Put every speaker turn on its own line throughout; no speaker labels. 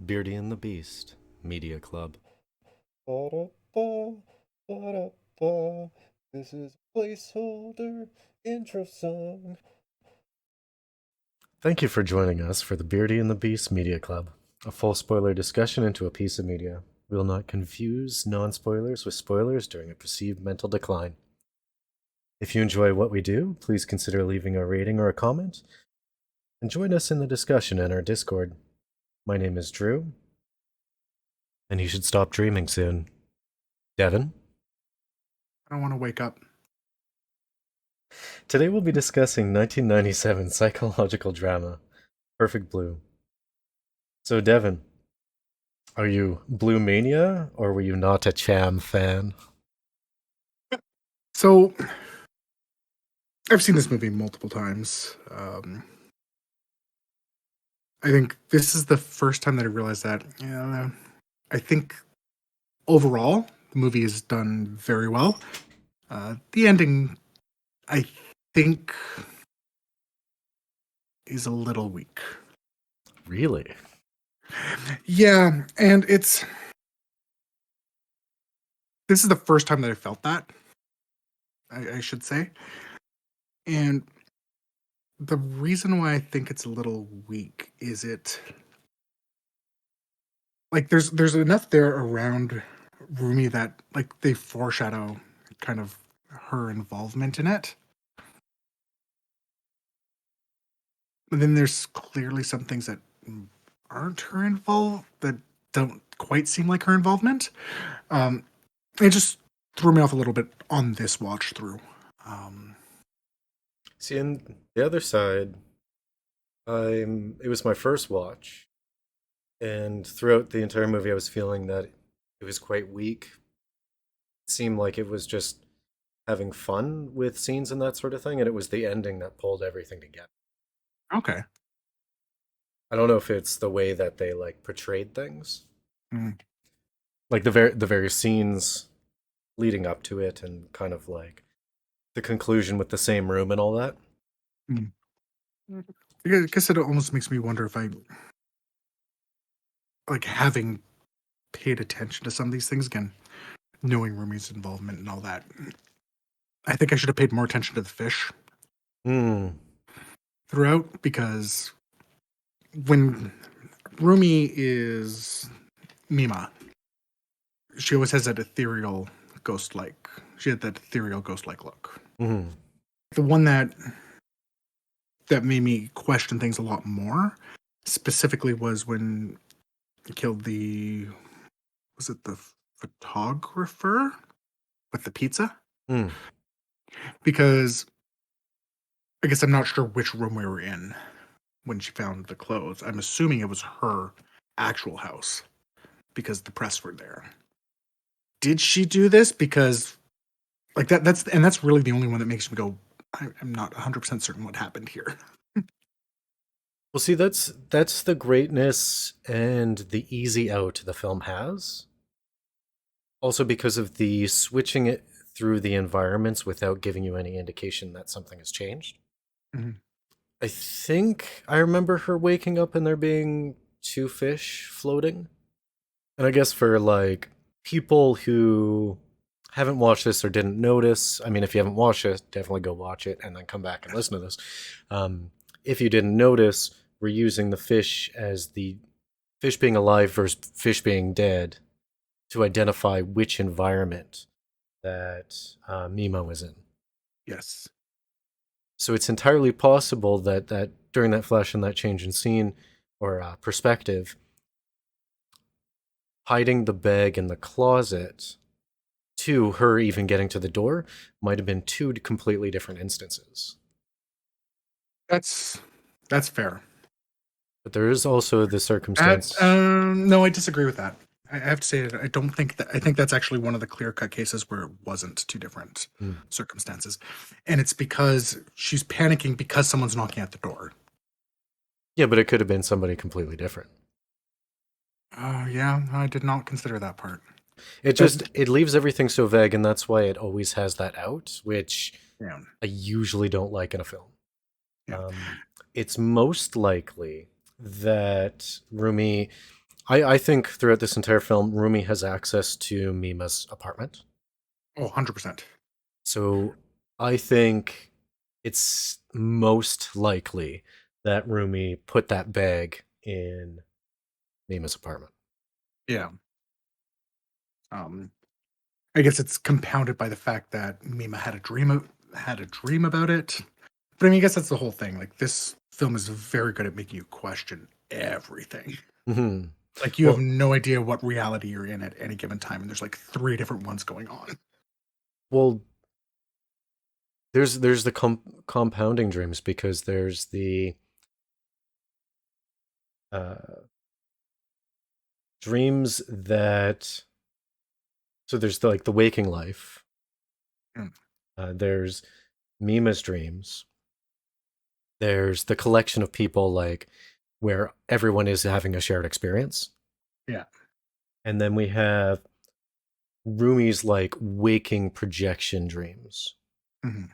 Beardy and the Beast Media Club.
Ba-da-ba, ba-da-ba. This is a placeholder intro song.
Thank you for joining us for the Beardy and the Beast Media Club, a full spoiler discussion into a piece of media. We will not confuse non spoilers with spoilers during a perceived mental decline. If you enjoy what we do, please consider leaving a rating or a comment, and join us in the discussion in our Discord. My name is Drew, and you should stop dreaming soon. Devin?
I don't want to wake up.
Today we'll be discussing 1997 psychological drama, Perfect Blue. So, Devin, are you Blue Mania, or were you not a Cham fan?
So, I've seen this movie multiple times. I think this is the first time that I realized that. I think overall the movie is done very well. The ending, I think, is a little weak.
Really?
Yeah, and this is the first time that I felt that. I should say, and the reason why I think it's a little weak is there's enough there around Rumi that they foreshadow kind of her involvement in it. But then there's clearly some things that aren't her involved that don't quite seem like her involvement. It just threw me off a little bit on this watch through.
See, in the other side, it was my first watch, and throughout the entire movie, I was feeling that it was quite weak. It seemed like it was just having fun with scenes and that sort of thing, and it was the ending that pulled everything together.
Okay.
I don't know if it's the way that they portrayed things,
Mm.
like the various scenes leading up to it, and kind of like the conclusion with the same room and all that.
Mm. I guess it almost makes me wonder if having paid attention to some of these things again, knowing Rumi's involvement and all that. I think I should have paid more attention to the fish
Hmm.
throughout, because when Rumi is Mima, she always has that ethereal ghost-like. She had that ethereal ghost-like look.
Hmm.
The one that made me question things a lot more, specifically, was when he killed was it the photographer with the pizza?
Hmm.
Because I guess I'm not sure which room we were in when she found the clothes. I'm assuming it was her actual house because the press were there. Did she do this? Because that's really the only one that makes me go, I'm not 100% certain what happened here.
Well, see, that's the greatness and the easy out the film has. Also, because of the switching it through the environments without giving you any indication that something has changed.
Mhm.
I think I remember her waking up and there being two fish floating. And I guess for people who haven't watched this or didn't notice, I mean, if you haven't watched it, definitely go watch it and then come back and listen to this. If you didn't notice, we're using the fish as the fish being alive versus fish being dead to identify which environment that Mima was in.
Yes.
So it's entirely possible that during that flash and that change in scene or perspective, hiding the bag in the closet to her even getting to the door might have been two completely different instances.
That's fair.
But there is also the circumstance.
No, I disagree with that. I have to say that I don't think that. I think that's actually one of the clear-cut cases where it wasn't two different circumstances, and it's because she's panicking because someone's knocking at the door.
Yeah, but it could have been somebody completely different.
Yeah, I did not consider that part.
It leaves everything so vague, and that's why it always has that out, which
Yeah.
I usually don't like in a film.
Yeah.
It's most likely that Rumi, I think throughout this entire film, Rumi has access to Mima's apartment.
Oh, 100%.
So I think it's most likely that Rumi put that bag in Mima's apartment.
Yeah. Um, I guess it's compounded by the fact that Mima had a dream about it. But I mean, I guess that's the whole thing. Like, this film is very good at making you question everything.
Hmm.
Like, you have
Well,
no idea what reality you're in at any given time, and there's like 3 different ones going on.
well, there's the compounding dreams because there's the uh, dreams that so there's like the waking life.
Mm.
There's Mima's dreams. There's the collection of people like where everyone is having a shared experience.
Yeah.
And then we have Rumi's like waking projection dreams.
Mhm.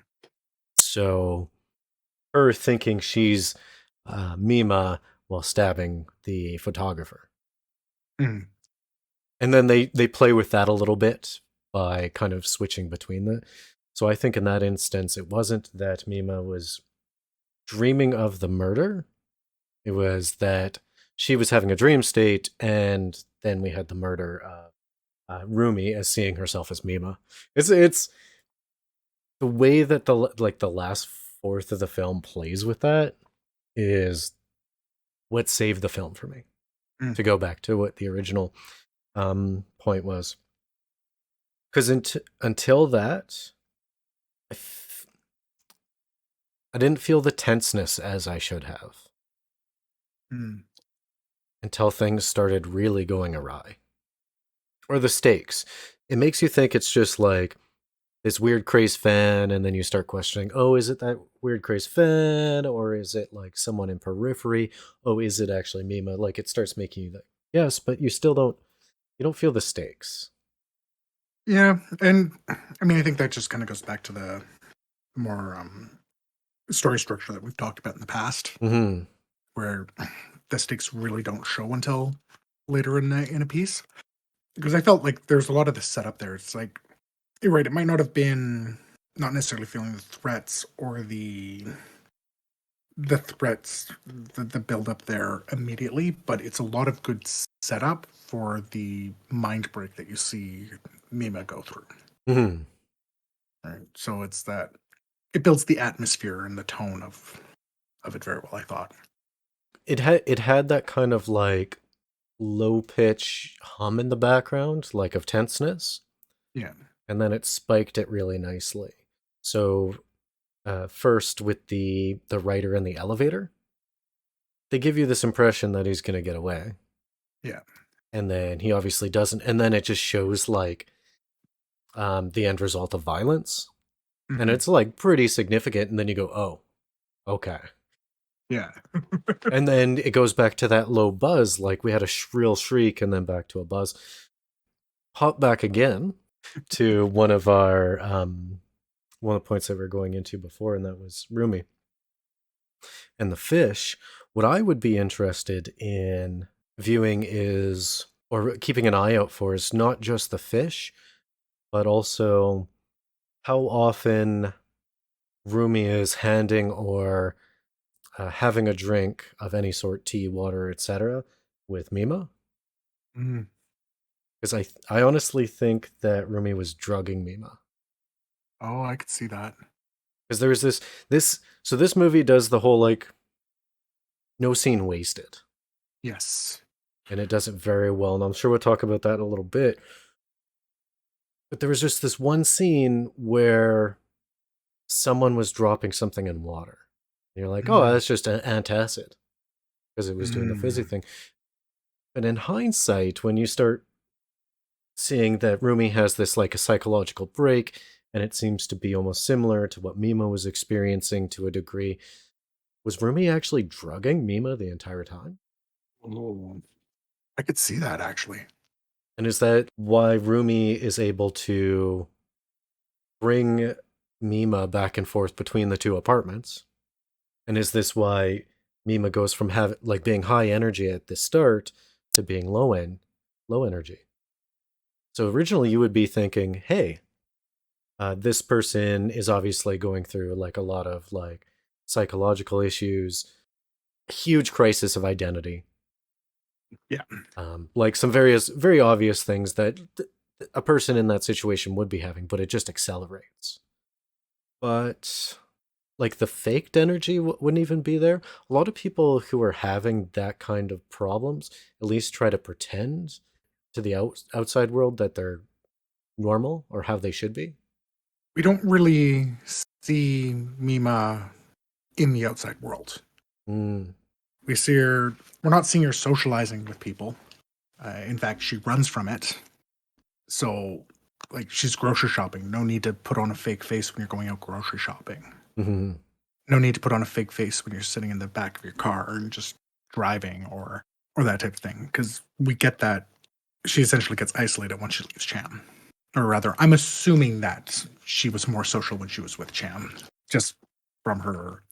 So her thinking she's Mima while stabbing the photographer.
Mhm.
And then they play with that a little bit by kind of switching between the. So I think in that instance, it wasn't that Mima was dreaming of the murder. It was that she was having a dream state, and then we had the murder of Rumi as seeing herself as Mima. It's the way that the last fourth of the film plays with that is what saved the film for me.
Mm.
To go back to what the original point was, because until that, I didn't feel the tenseness as I should have
Mm.
until things started really going awry. Or the stakes. It makes you think it's just like this weird crazed fan, and then you start questioning, oh, is it that weird crazed fan, or is it like someone in periphery? Oh, is it actually Mima? Like it starts making you like, yes, but you don't feel the stakes.
Yeah, and I mean, I think that just kind of goes back to the more story structure that we've talked about in the past,
Hmm.
where the stakes really don't show until later in a piece. Because I felt like there's a lot of the setup there. It's like you're right; it might not have been not necessarily feeling the threats or the threats, the build up there immediately, but it's a lot of good setup for the mind break that you see Mima go through.
Hmm.
Right, so it's that it builds the atmosphere and the tone of it very well, I thought.
It had that kind of like low pitch hum in the background, like of tenseness,
Yeah.
and then it spiked it really nicely. So first with the writer in the elevator, they give you this impression that he's gonna get away,
Yeah.
and then he obviously doesn't, and then it just shows like the end result of violence, and
Mhm.
it's like pretty significant, and then you go, oh, okay.
Yeah.
And then it goes back to that low buzz, like we had a shrill shriek and then back to a buzz. Hop back again to one of the points that we were going into before, and that was Rumi and the fish. What I would be interested in viewing is, or keeping an eye out for, is not just the fish, but also how often Rumi is handing or having a drink of any sort, tea, water, etc., with Mima.
Mhm.
Because I honestly think that Rumi was drugging Mima.
Oh, I could see that.
Because there was this movie does the whole like no scene wasted,
Yes.
and it does it very well, and I'm sure we'll talk about that in a little bit. But there was just this one scene where someone was dropping something in water. And you're like, oh,
Mm.
that's just an antacid because it was doing the fizzy
Mm.
thing. But in hindsight, when you start seeing that Rumi has this like a psychological break, and it seems to be almost similar to what Mima was experiencing to a degree. Was Rumi actually drugging Mima the entire time?
Oh. I could see that actually.
And is that why Rumi is able to bring Mima back and forth between the two apartments? And is this why Mima goes from being high energy at the start to being low energy. So originally you would be thinking, hey, this person is obviously going through like a lot of like psychological issues, huge crisis of identity,
Yeah.
like some very obvious things that a person in that situation would be having, but it just accelerates. But like the faked energy wouldn't even be there. A lot of people who are having that kind of problems at least try to pretend to the outside world that they're normal or how they should be.
We don't really see Mima in the outside world.
Mm.
We see her, we're not seeing her socializing with people. In fact, she runs from it. So, like, she's grocery shopping. No need to put on a fake face when you're going out grocery shopping.
Hmm.
No need to put on a fake face when you're sitting in the back of your car and just driving or that type of thing. Because we get that she essentially gets isolated once she leaves Cham. Or rather, I'm assuming that she was more social when she was with Cham, just from her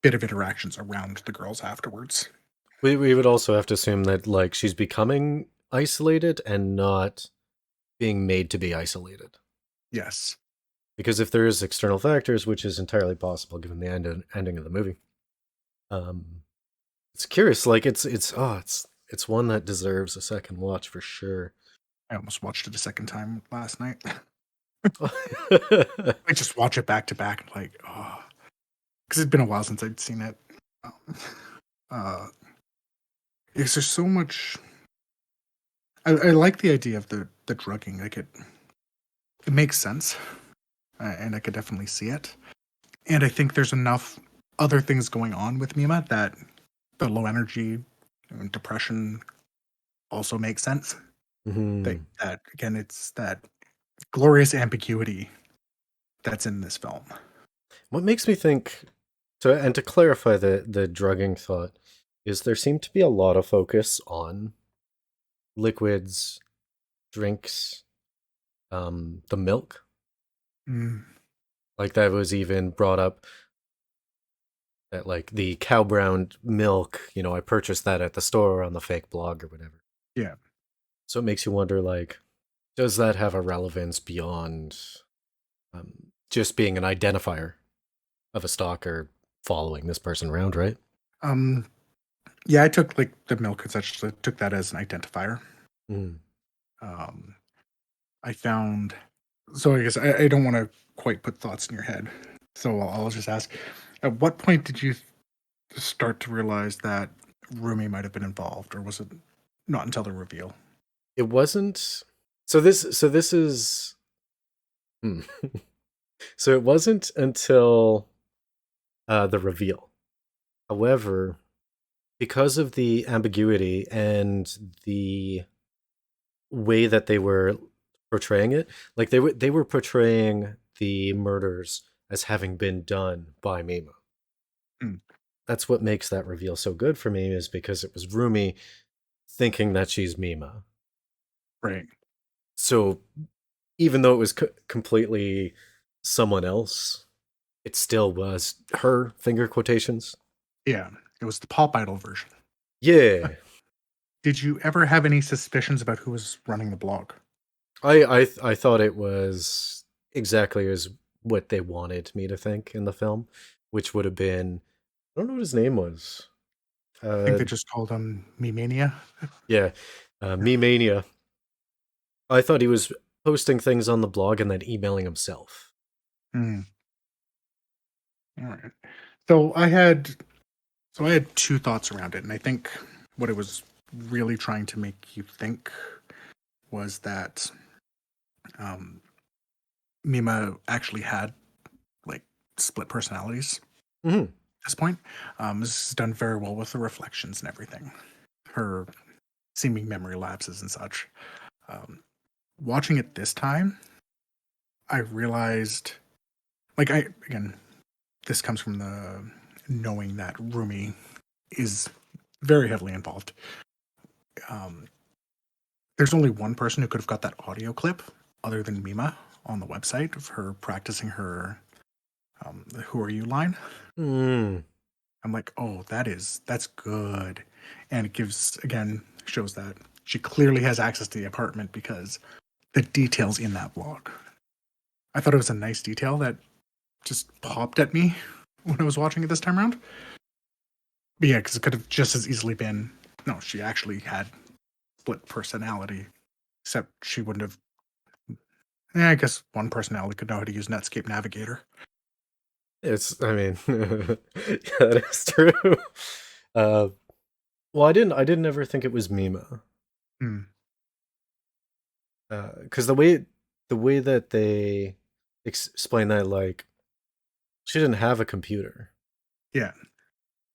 bit of interactions around the girls afterwards.
We would also have to assume that like she's becoming isolated and not being made to be isolated.
Yes.
Because if there is external factors, which is entirely possible given the ending of the movie, um, it's curious. Like it's one that deserves a second watch for sure.
I almost watched it a second time last night.
Hmm.
I just watch it back to back, like, oh, because it's been a while since I'd seen it. Um, uh, because there's so much. I like the idea of the drugging. Like it makes sense, and I could definitely see it. And I think there's enough other things going on with Mima that the low energy and depression also makes sense. That again, it's that glorious ambiguity that's in this film.
What makes me think to clarify the drugging thought is there seemed to be a lot of focus on liquids, drinks, the milk.
Mm,
Like that was even brought up that like the cow brown milk, I purchased that at the store on the fake blog or whatever.
yeah.
So it makes you wonder like, does that have a relevance beyond just being an identifier of a stalker following this person around, right?
Um, yeah, I took like the milk and such. I took that as an identifier.
Mm.
Um, I found. So I guess I don't want to quite put thoughts in your head. So I'll just ask: at what point did you start to realize that Rumi might have been involved, or was it not until the reveal?
It wasn't. So this is. Hmm. So it wasn't until the reveal. However, because of the ambiguity and the way that they were portraying it, like they were portraying the murders as having been done by Mima.
Mm,
That's what makes that reveal so good for me is because it was Rumi thinking that she's Mima.
right.
So even though it was completely someone else, it still was her finger quotations.
Yeah, it was the pop idol version.
Yeah.
Did you ever have any suspicions about who was running the blog?
I thought it was exactly as what they wanted me to think in the film, which would have been I don't know what his name was.
I think
Uh
they just called him Me Mania.
yeah, Me Mania. I thought he was posting things on the blog and then emailing himself.
Mm, all right. So I had two thoughts around it, and I think what it was really trying to make you think was that um, Mima actually had like split personalities
Hmm.
at this point. This is done very well with the reflections and everything, her seeming memory lapses and such. Um, Watching it this time, I realized, like, again, this comes from the knowing that Rumi is very heavily involved. Um, there's only one person who could have got that audio clip other than Mima on the website of her practicing her the "Who are you" line.
Hmm.
I'm like, oh, that's good, and it gives again shows that she clearly has access to the apartment because the details in that blog. I thought it was a nice detail that just popped at me when I was watching it this time around. But yeah, because it could have just as easily been, no, she actually had split personality, except she wouldn't have. I guess one personality could know how to use Netscape Navigator.
I mean, yeah, that is true. Uh, well, I didn't ever think it was Mima.
Hmm.
Because the way that they explain that, like, she didn't have a computer.
Yeah.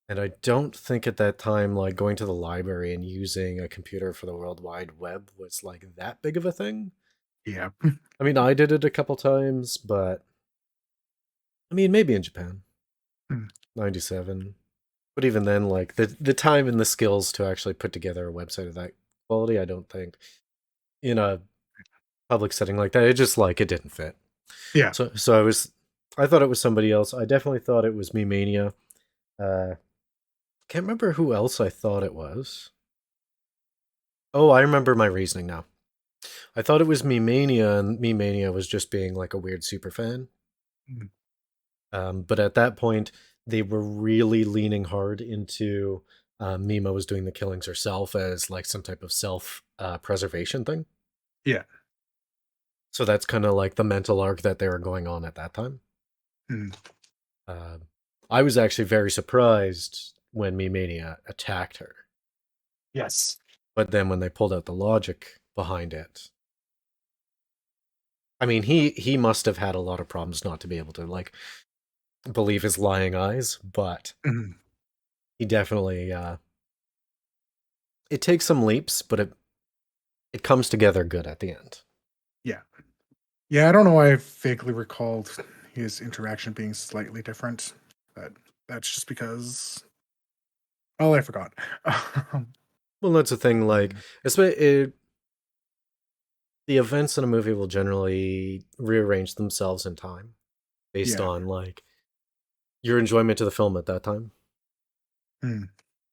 And I don't think at that time, like, going to the library and using a computer for the World Wide Web was, like, that big of a thing.
Yeah.
I mean, I did it a couple times, but I mean, maybe in Japan,
Hmm.
97. But even then, like, the time and the skills to actually put together a website of that quality, I don't think in a public setting like that, it just, like, it didn't fit.
Yeah.
So I thought it was somebody else. I definitely thought it was Mimania. Can't remember who else I thought it was. Oh, I remember my reasoning now. I thought it was Mimania, and Mimania was just being like a weird super fan.
Mm.
But at that point, they were really leaning hard into Mima was doing the killings herself as like some type of self preservation thing.
Yeah.
So that's kind of like the mental arc that they were going on at that time.
Hmm.
I was actually very surprised when Mimania attacked her.
Yes.
But then when they pulled out the logic behind it, I mean, he must have had a lot of problems not to be able to like believe his lying eyes, but
Mhm.
he definitely it takes some leaps, but it comes together good at the end.
Yeah. Yeah, I don't know why I vaguely recalled his interaction being slightly different, but that's just because. Oh, I forgot.
Well, that's the thing. Like, the events in a movie will generally rearrange themselves in time based
Yeah.
on like your enjoyment of the film at that time.
Hmm.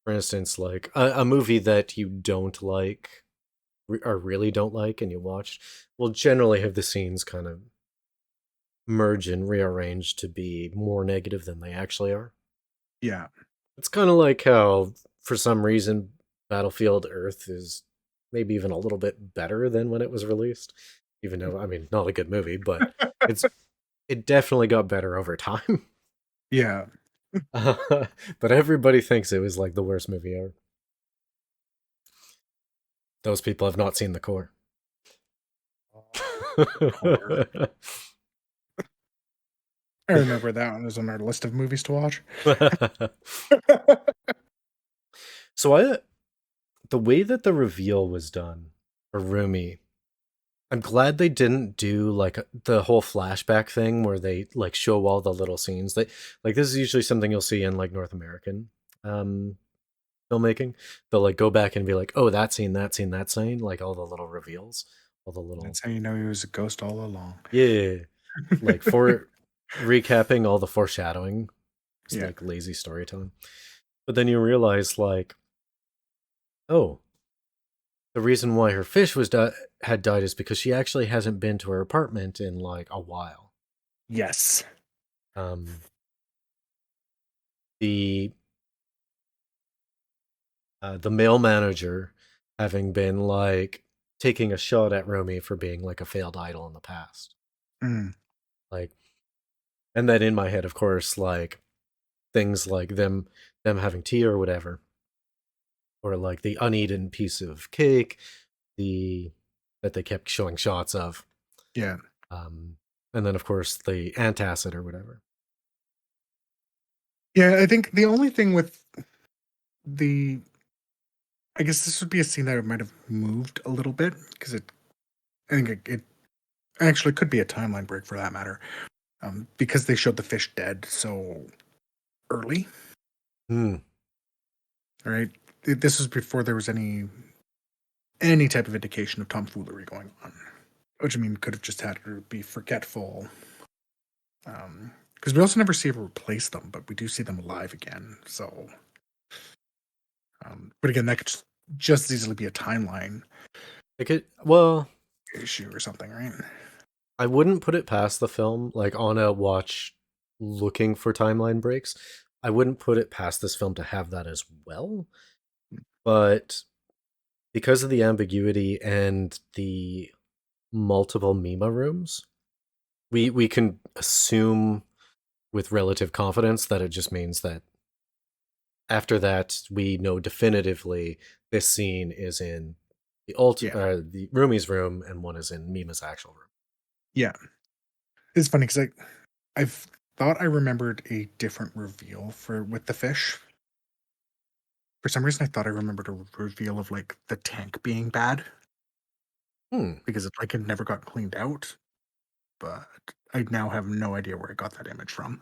For instance, like a movie that you don't like or really don't like and you watched will generally have the scenes kind of merge and rearrange to be more negative than they actually are.
Yeah.
It's kind of like how, for some reason, Battlefield Earth is maybe even a little bit better than when it was released. Even though, I mean, not a good movie, but it's it definitely got better over time.
Yeah.
But everybody thinks it was like the worst movie ever. Those people have not seen The Core.
Core. I remember that one was on our list of movies to watch.
So the way that the reveal was done for Rumi, I'm glad they didn't do like the whole flashback thing where they like show all the little scenes. They like this is usually something you'll see in like North American filmmaking. They'll like go back and be like, "Oh, that scene, that scene, that scene," like all the little reveals, all the little
That's how you know he was a ghost all along.
yeah, like for recapping all the foreshadowing. It's
Yeah.
like lazy storytelling. But then you realize like, oh, the reason why her fish had died is because she actually hasn't been to her apartment in like a while.
Yes.
Um, the the male manager having been like taking a shot at Romy for being like a failed idol in the past.
Mm.
Like, and then in my head, of course, like things like them having tea or whatever, or like the uneaten piece of cake, the that they kept showing shots of.
Yeah.
Um, and then of course the antacid or whatever.
Yeah, I think the only thing with the I guess this would be a scene that might have moved a little bit because I think it actually could be a timeline break for that matter. Because they showed the fish dead so early,
Hmm.
right? This was before there was any type of indication of tomfoolery going on, which I mean could have just had her be forgetful. Because we also never see her replace them, but we do see them alive again. So, but again, that could just just as easily be a timeline
It could, well,
issue or something, right?
I wouldn't put it past the film, like on a watch looking for timeline breaks. I wouldn't put it past this film to have that as well. But because of the ambiguity and the multiple Mima rooms, we can assume with relative confidence that it just means that after that we know definitively this scene is in
Yeah.
the Rumi's room and one is in Mima's actual room.
Yeah. It's funny because I've thought I remembered a different reveal for with the fish. For some reason, I thought I remembered a reveal of like the tank being bad
Hmm.
because it like it never got cleaned out. But I now have no idea where I got that image from.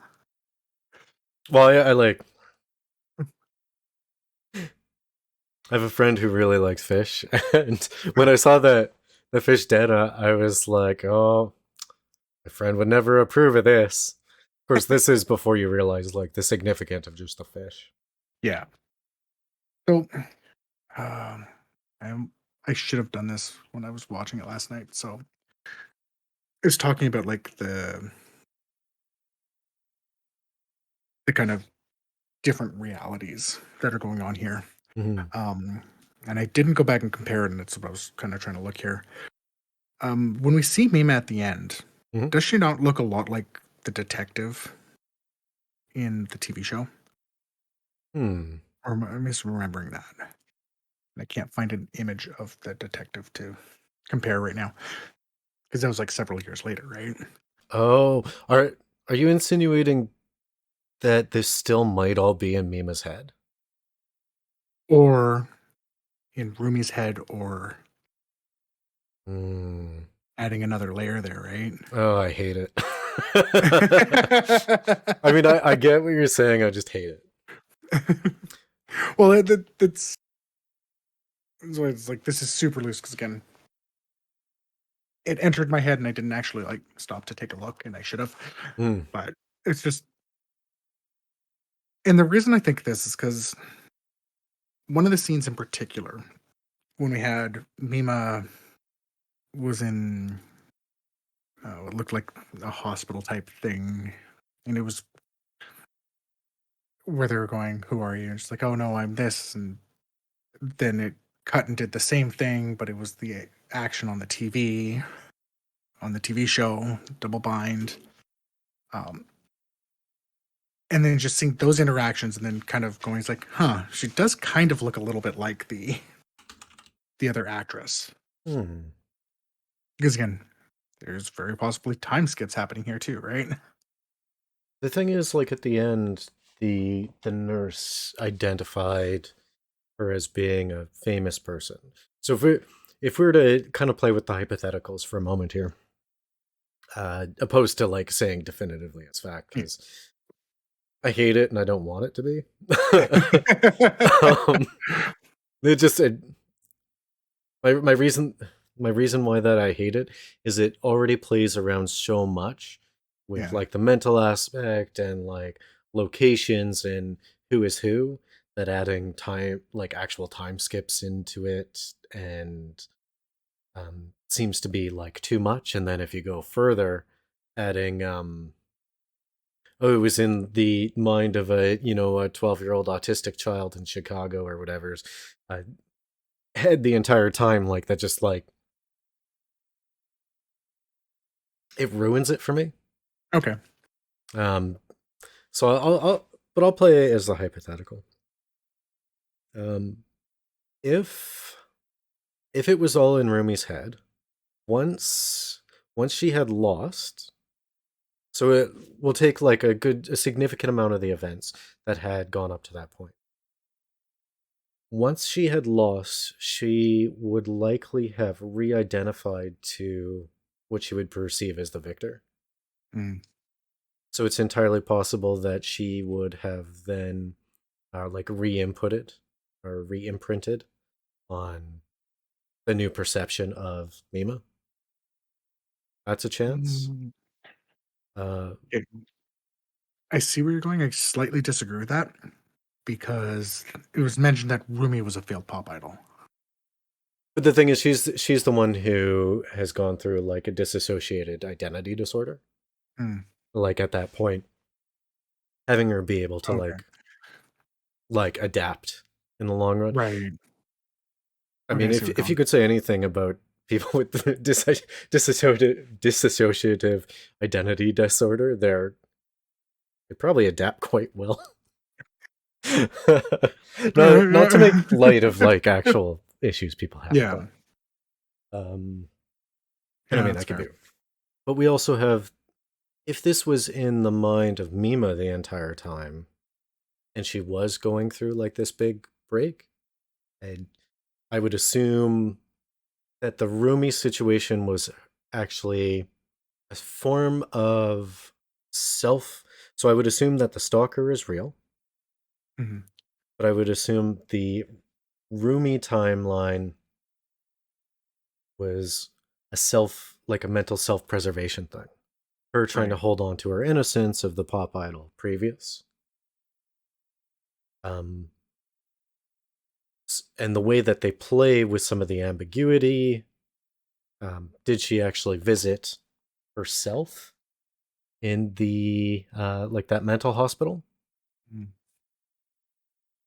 Well, I like I have a friend who really likes fish, and when I saw that the fish dead, I was like, "Oh, my friend would never approve of this." Of course, this is before you realize like the significance of just the fish.
Yeah. So, um, I I should have done this when I was watching it last night. So it's talking about like the kind of different realities that are going on here.
Mhm.
Um, and I didn't go back and compare it, and that's what I was kind of trying to look here. When we see Mima at the end,
Mhm.
does she not look a lot like the detective in the TV show?
Hmm.
Or am I misremembering that? I can't find an image of the detective to compare right now because that was like several years later, right?
Oh, are you insinuating that this still might all be in Mima's head?
Or in Rumi's head, or
Hmm.
adding another layer there, right?
Oh, I hate it. I mean, I get what you're saying. I just hate it.
Well, that's why it's like this is super loose because again, it entered my head and I didn't actually like stop to take a look, and I should have.
Hmm.
But it's just, and the reason I think this is because one of the scenes in particular, when we had Mima was in what looked like a hospital type thing, and it was where they were going, "Who are you?" And she's like, "Oh no, I'm this," and then it cut and did the same thing, but it was the action on the TV show, double bind. Um, and then just seeing those interactions and then kind of going, it's like, huh, she does kind of look a little bit like the other actress.
Hmm.
Because again, there's very possibly time skips happening here too, right?
The thing is, like at the end, the nurse identified her as being a famous person. So if we were to kind of play with the hypotheticals for a moment here, opposed to like saying definitively it's fact,
Yeah.
because I hate it and I don't want it to be. um, it just my reason why that I hate it is it already plays around so much with
Yeah.
like the mental aspect and like locations and who is who, that adding time, like actual time skips into it, and seems to be like too much. And then if you go further, adding oh, it was in the mind of a, a 12-year-old autistic child in Chicago or whatever's head the entire time, like that just like it ruins it for me.
Okay.
Um, so I'll play it as a hypothetical. Um, if it was all in Rumi's head, once she had lost, so it will take like a significant amount of the events that had gone up to that point. Once she had lost, she would likely have re-identified to what she would perceive as the victor.
Mm.
So it's entirely possible that she would have then like re-inputted or re-imprinted on the new perception of Mima. That's a chance.
Mm.
Uh,
Okay. I see where you're going. I slightly disagree with that because it was mentioned that Rumi was a failed pop idol.
But the thing is, she's the one who has gone through like a dissociated identity disorder.
Mm,
Like at that point, having her be able to
okay.
like adapt in the long run.
Right.
I
Okay,
mean,
I see where
if
you're
you
going.
could say anything about people with dissociative identity disorder, they probably adapt quite well. Not to make light of like actual issues people have,
Yeah.
but um, and I
Yeah,
mean
that's
that could
fair.
be. But we also have, if this was in the mind of Mima the entire time, and she was going through like this big break, and I would assume that the Rumi situation was actually a form of self. So I would assume that the stalker is real,
Mhm.
but I would assume the Rumi timeline was like a mental self preservation thing. Her trying to
Right.
hold on to her innocence of the pop idol previous. Um, and the way that they play with some of the ambiguity. Did she actually visit herself in the like that mental hospital?
Mm.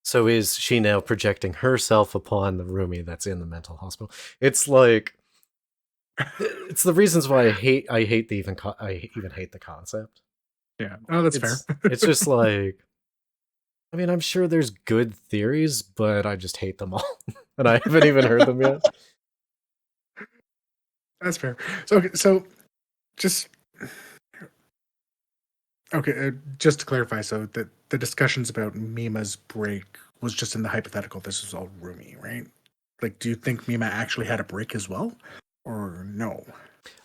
So is she now projecting herself upon the roomie that's in the mental hospital? It's like it's the reasons why I even hate the concept.
Yeah. Oh, that's fair.
It's just like, I mean, I'm sure there's good theories, but I just hate them all. And I haven't even heard them yet.
That's fair. So, okay, so just okay, just to clarify, so the discussions about Mima's break was just in the hypothetical. This was all Rumi, right? Like, do you think Mima actually had a break as well, or no?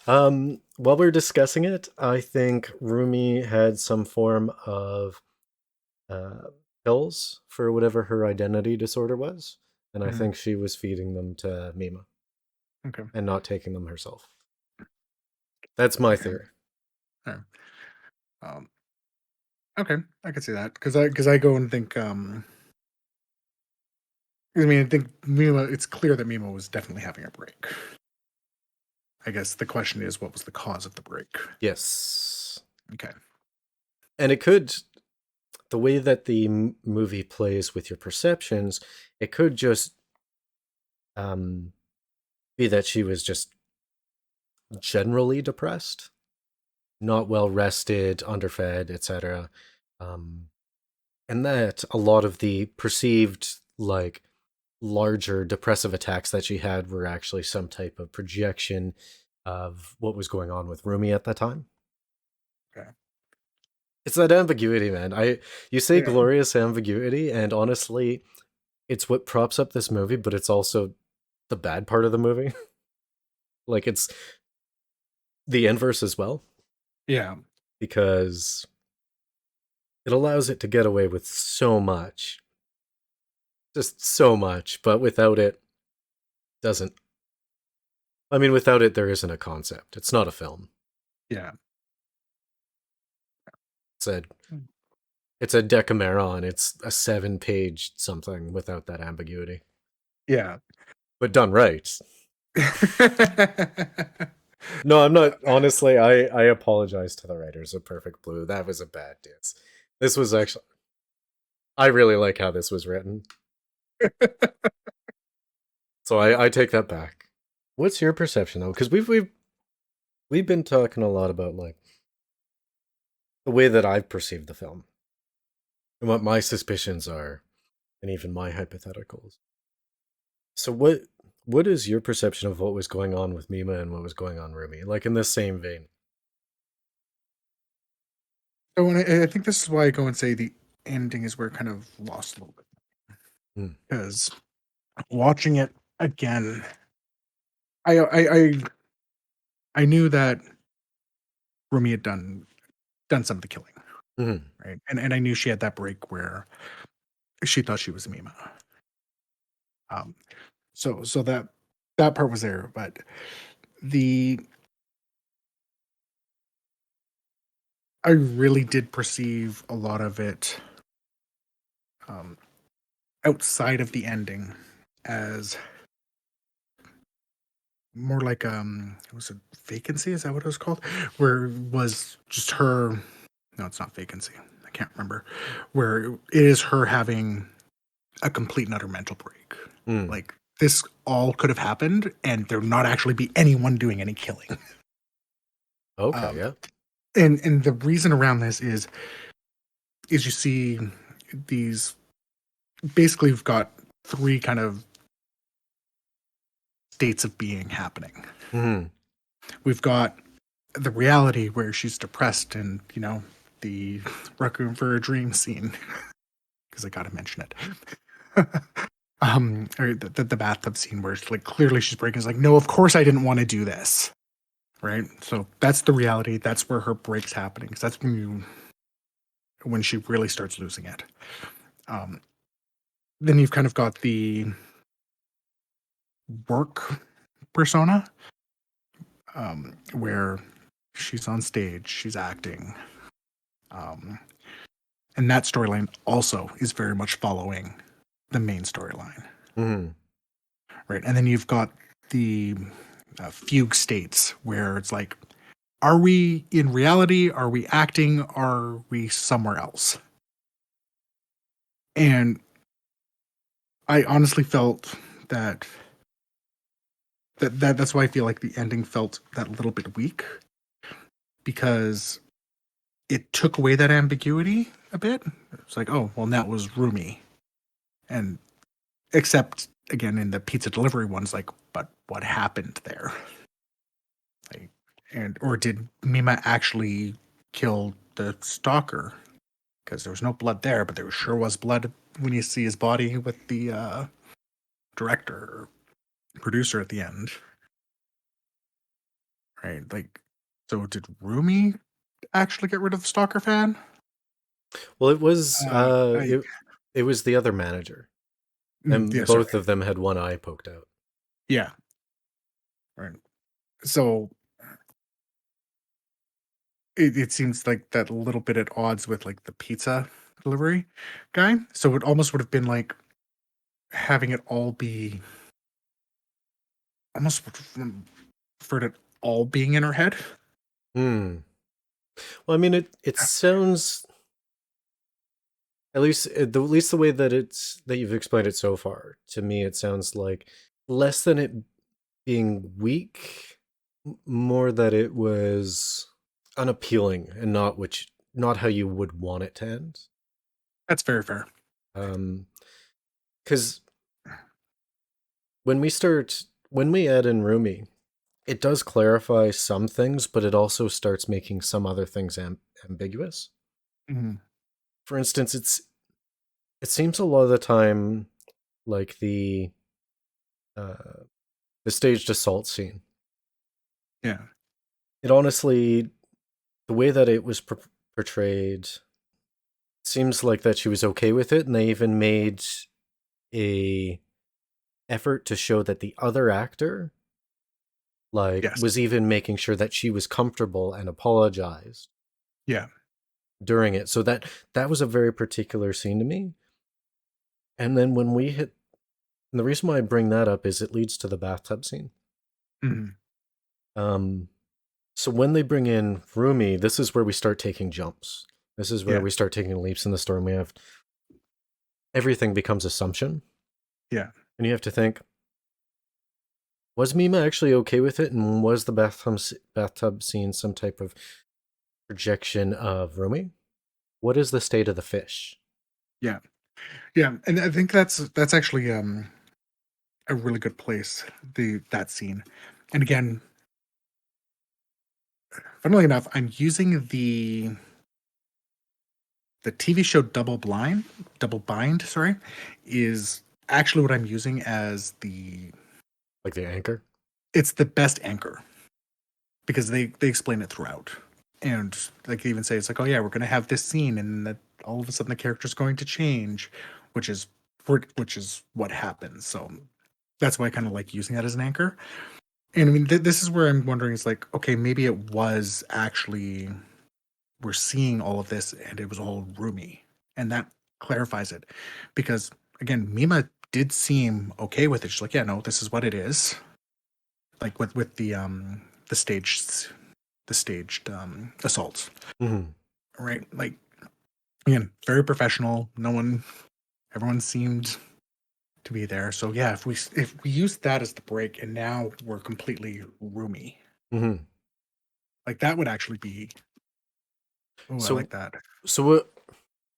While we're discussing it, I think Rumi had some form of uh, pills for whatever her identity disorder was, and I
Mhm.
think she was feeding them to Mima
Okay.
and not taking them herself. That's my
Okay.
theory.
All right. Um, okay, I can see that because I go and think. I mean, I think Mima. It's clear that Mima was definitely having a break. I guess the question is, what was the cause of the break?
Yes,
Okay.
and it could, the way that the movie plays with your perceptions, it could just um, be that she was just generally depressed, not well rested, underfed, etc. Um, and that a lot of the perceived like larger depressive attacks that she had were actually some type of projection of what was going on with Rumi at that time.
Okay.
It's that ambiguity, man. You say
Yeah.
glorious ambiguity, and honestly, it's what props up this movie, but it's also the bad part of the movie. Like it's the inverse as well,
Yeah.
because it allows it to get away with so much, just so much, but without it, doesn't. I mean, without it, there isn't a concept. It's not a film.
Yeah.
It's a
Mm.
it's a Decameron. It's a 7-page something without that ambiguity,
Yeah.
but done right. No, I'm not. Honestly, I apologize to the writers of Perfect Blue. That was a bad diss. This was actually. I really like how this was written, so I take that back. What's your perception though? Because we've been talking a lot about like the way that I've perceived the film and what my suspicions are, and even my hypotheticals. So what is your perception of what was going on with Mima and what was going on Rumi? Like in this same vein.
So when I think this is why I go and say the ending is where it kind of lost a little bit
Hmm.
because watching it again, I knew that Rumi had done some of the killing,
Mhm.
right? And I knew she had that break where she thought she was Mima. Um, so that part was there, but the I really did perceive a lot of it um, outside of the ending as more like was it vacancy? Is that what it was called? Where it was just her. No, it's not vacancy. I can't remember. Where it is her having a complete and utter mental break.
Mm.
Like this all could have happened, and there not actually be anyone doing any killing.
Okay,
Um,
yeah.
and the reason around this is you see these basically we've got three kind of states of being happening.
Mm.
We've got the reality where she's depressed and the Requiem for a Dream scene because I gotta mention it. Or the bathtub scene where it's like clearly she's breaking. It's like, no, of course I didn't want to do this, right? So that's the reality. That's where her break's happening. Because that's when she really starts losing it. Then you've kind of got the work persona, where she's on stage, she's acting, and that storyline also is very much following the main storyline,
Mm.
right? And then you've got the fugue states where it's like, are we in reality? Are we acting? Are we somewhere else? And I honestly felt that that's why I feel like the ending felt that little bit weak because it took away that ambiguity a bit. It's like, oh, well, that was Rumi. And except again in the pizza delivery ones, like, but what happened there? Like, and or did Mima actually kill the stalker? Because there was no blood there, but there sure was blood when you see his body with the director or producer at the end. Right? Like, so did Rumi actually get rid of the stalker fan?
Well, it was
I
it was the other manager, and
yeah, sorry,
both of them had one eye poked out.
yeah, right. So it seems like that a little bit at odds with like the pizza delivery guy. So it almost would have been like having it all be almost preferred it all being in her head.
Hmm. Well, I mean, it sounds at least the way that you've explained it so far to me, it sounds like less than it being weak, more that it was unappealing and not how you would want it to end.
That's very fair.
Because when we add in Rumi, it does clarify some things, but it also starts making some other things ambiguous.
Mhm.
For instance, it seems a lot of the time like uh, the staged assault scene.
Yeah.
It honestly, the way that it was portrayed, seems like that she was okay with it, and they even made a effort to show that the other actor like
Yes.
was even making sure that she was comfortable and apologized
Yeah.
during it. So that was a very particular scene to me. And then when we hit, and the reason why I bring that up is it leads to the bathtub scene.
Mhm.
Um, so when they bring in Rumi, this is where we start taking jumps. This is where
Yeah.
we start taking leaps in the story. And we have everything becomes assumption,
Yeah.
and you have to think: was Mima actually okay with it, and was the bathtub scene some type of projection of Rumi? What is the state of the fish?
Yeah. Yeah. And I think that's actually a really good place, that scene. And again, funnily enough, I'm using the TV show Double Bind, sorry, is actually what I'm using as
Like the anchor?
it's the best anchor because they explain it throughout. And like they even say it's like, oh yeah, we're gonna have this scene and that all of a sudden the character's going to change, which is which is what happens. So that's why I kind of like using that as an anchor. And I mean, this is where I'm wondering is like, okay, maybe it was actually we're seeing all of this and it was all roomy. And that clarifies it. Because again, Mima did seem okay with it. She's like, yeah, no, this is what it is. like with the staged assaults,
Mm-hmm.
right? Like again, very professional. Everyone seemed to be there. So yeah, if we use that as the break, and now we're completely roomy,
Mm-hmm.
like that would actually be. Oh, I
So
like that
so what?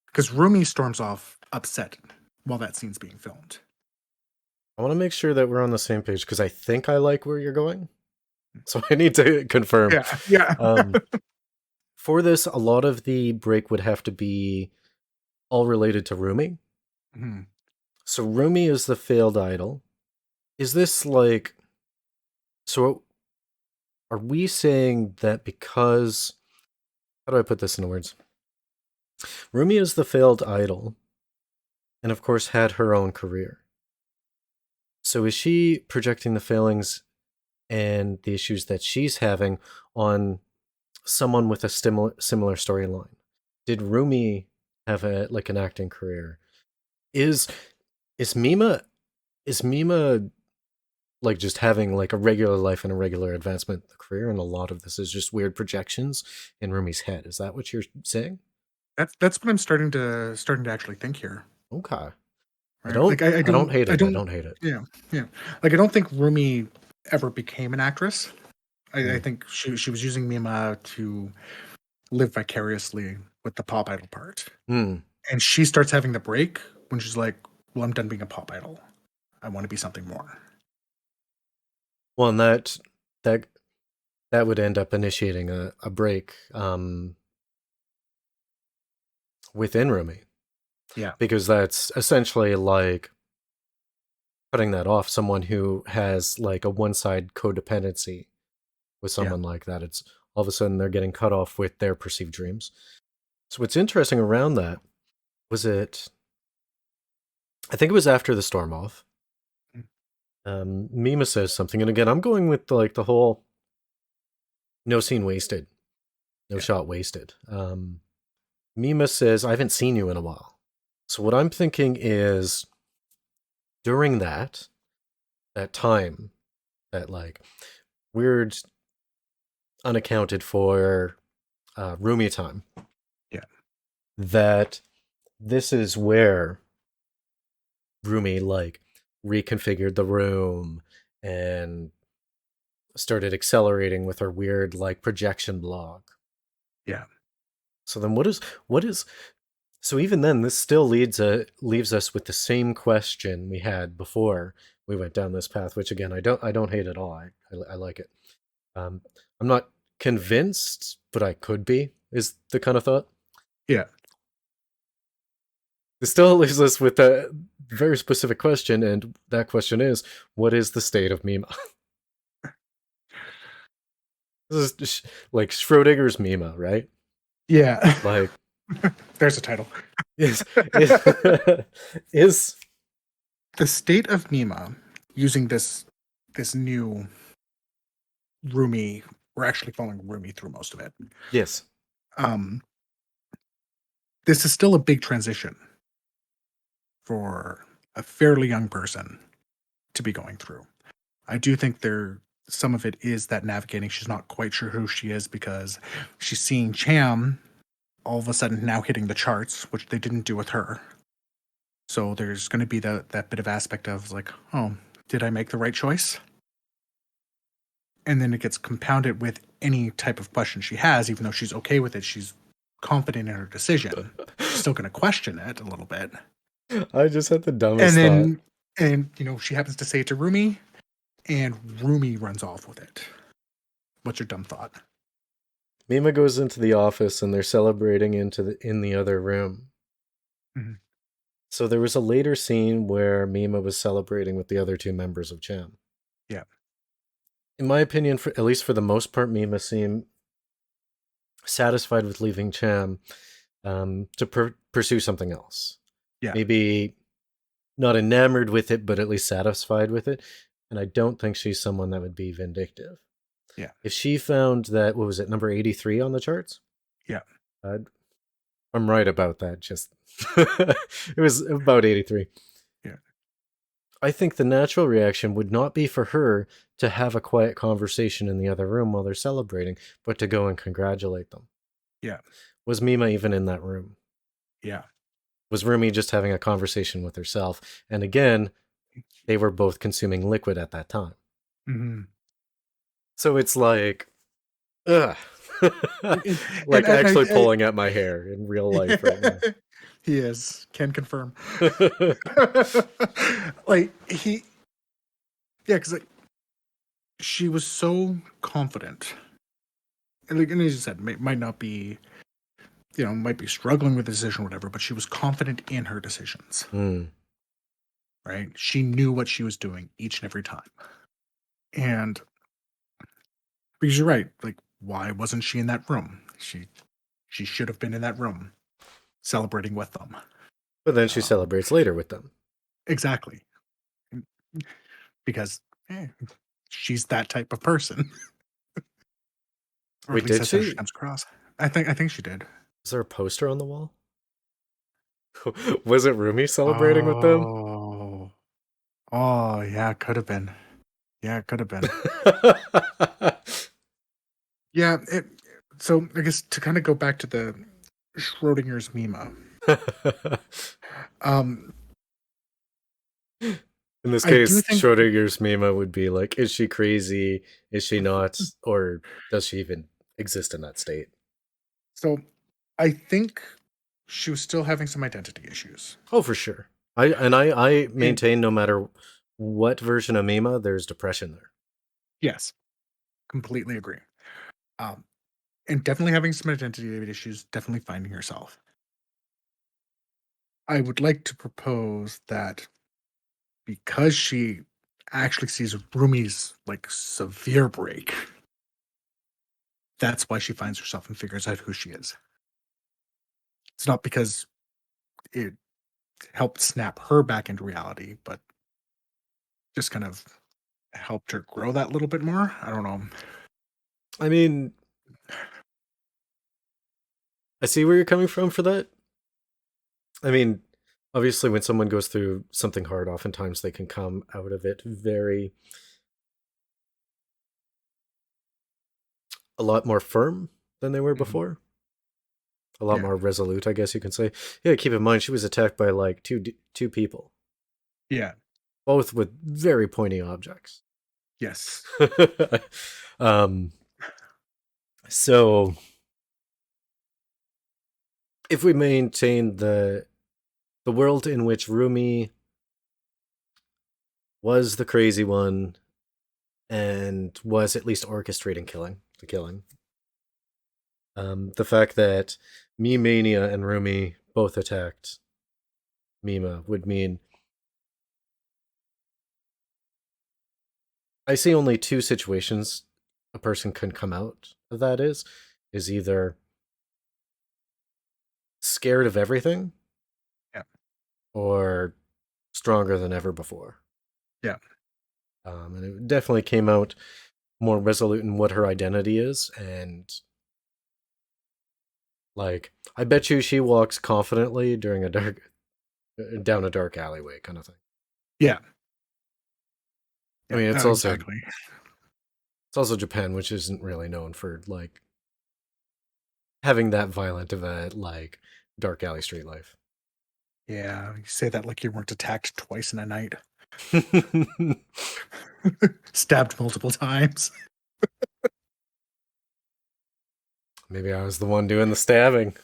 because Rumi storms off upset while that scene's being filmed.
I want to make sure that we're on the same page because I think I like where you're going. So I need to confirm.
Yeah, yeah,
Um, for this, a lot of the break would have to be all related to Rumi.
Mhm.
So Rumi is the failed idol. Is this like so? Are we saying that because how do I put this in words? Rumi is the failed idol, and of course had her own career. So is she projecting the failings and the issues that she's having on someone with a similar storyline? Did Rumi have a like an acting career? Is is Mima is Mima like just having like a regular life and a regular advancement career, and a lot of this is just weird projections in Rumi's head? Is that what you're saying?
That's what I'm starting to actually think here.
Okay.
Right? Like
I don't hate
I
it. I
don't
don't hate it.
yeah, yeah. Like I don't think Rumi ever became an actress. I
Mm.
think she was using Mima to live vicariously with the pop idol part.
Mm.
And she starts having the break when she's like, "Well, I'm done being a pop idol. I want to be something more."
Well, and that that would end up initiating a break within Rumi,
Yeah,
because that's essentially like cutting that off. Someone who has like a one side codependency with
yeah,
someone like that, it's all of a sudden they're getting cut off with their perceived dreams. So what's interesting around that was it. I think it was after the storm off.
mm,
Mima says something, and again, I'm going with like the whole no scene wasted, no
yeah,
shot wasted. Mima says, "I haven't seen you in a while." So what I'm thinking is during that time, that like weird unaccounted for Rumi time,
yeah,
that this is where Rumi like reconfigured the room and started accelerating with her weird like projection block.
yeah.
So then what is so even then this still leaves us with the same question we had before we went down this path, which again I don't hate at all. I like it. Um, I'm not convinced, but I could be, is the kind of thought.
Yeah.
It still leaves us with a very specific question, and that question is, what is the state of Mima? This is like Schrodinger's Mima, right?
Yeah.
Like,
There's a title.
is is
The state of Mima using this new Rumi. We're actually following Rumi through most of it.
yes.
Um, this is still a big transition for a fairly young person to be going through. I do think some of it is that navigating. She's not quite sure who she is because she's seeing Cham all of a sudden now hitting the charts, which they didn't do with her. So there's going to be that bit of aspect of like, oh, did I make the right choice? And then it gets compounded with any type of question she has, even though she's okay with it. She's confident in her decision. She's still going to question it a little bit.
I just had the
And
dumbest thought.
then, she happens to say it to Rumi, and Rumi runs off with it. What's your dumb thought?
Mima goes into the office and they're celebrating in the other room.
Mhm.
So there was a later scene where Mima was celebrating with the other two members of Cham.
Yeah.
In my opinion, for at least for the most part, Mima seemed satisfied with leaving Cham to pursue something else.
Yeah.
Maybe not enamored with it, but at least satisfied with it. And I don't think she's someone that would be vindictive.
Yeah.
If she found that, what was it, number 83 on the charts?
Yeah.
I'm right about that. Just it was about 83.
Yeah.
I think the natural reaction would not be for her to have a quiet conversation in the other room while they're celebrating, but to go and congratulate them.
Yeah.
Was Mima even in that room?
Yeah.
Was Rumi just having a conversation with herself? And again, they were both consuming liquid at that time.
Mm-hmm.
So it's like, ugh. Like
And
actually pulling at my hair in real life right now.
He is. Can confirm. Like because like she was so confident, and like, and as you said, might not be, might be struggling with the decision or whatever, but she was confident in her decisions.
Mm.
Right? She knew what she was doing each and every time, and because you're right, like why wasn't she in that room? She should have been in that room, celebrating with them.
But then she celebrates later with them.
Exactly. Because she's that type of person. Or
Wait,
at least
did
that's how she
she?
comes across. I think she did.
Is there a poster on the wall? Was it Rumi celebrating with them?
Oh. Oh, yeah, could have been. Yeah, it could have been. Yeah, so I guess to kind of go back to the Schrodinger's Mima. Um
In this
I do
case,
think
Schrodinger's Mima would be like, is she crazy? Is she not? Or does she even exist in that state?
so. I think she was still having some identity issues.
Oh, for sure. I maintain no matter what version of Mima, there's depression there.
Yes, completely agree. And definitely having some identity issues, definitely finding herself. I would like to propose that because she actually sees Rumi's like severe break, that's why she finds herself and figures out who she is. It's not because it helped snap her back into reality, but just kind of helped her grow that little bit more. I don't know.
I mean, I see where you're coming from for that. I mean, obviously, when someone goes through something hard, oftentimes they can come out of it a lot more firm than they were before. A lot more resolute, I guess you can say. Yeah, keep in mind she was attacked by like two people.
Yeah.
Both with very pointy objects.
Yes.
So if we maintain the world in which Rumi was the crazy one and was at least orchestrating the killing. The fact that Me-Mania and Rumi both attacked Mima would mean I see only two situations a person can come out of that is either scared of everything or stronger than ever before.
Yeah.
And it definitely came out more resolute in what her identity is, and like I bet you she walks confidently down a dark alleyway kind of thing.
Yeah.
I mean, it's
exactly.
It's also Japan, which isn't really known for like having that violent of a like dark alley street life.
Yeah, you say that like you weren't attacked twice in a night. Stabbed multiple times.
Maybe I was the one doing the stabbing.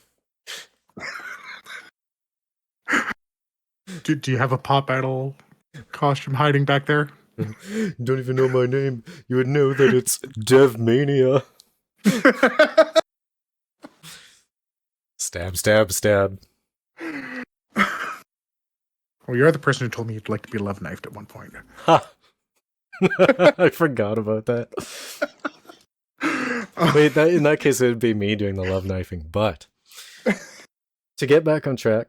Do you have a pop idol costume hiding back there?
Don't even know my name. You would know that it's Devmania. Stab, stab, stab.
Well, you're the person who told me you'd like to be love knifed at one point.
Ha! I forgot about that. Wait, in that case, it would be me doing the love knifing. But to get back on track,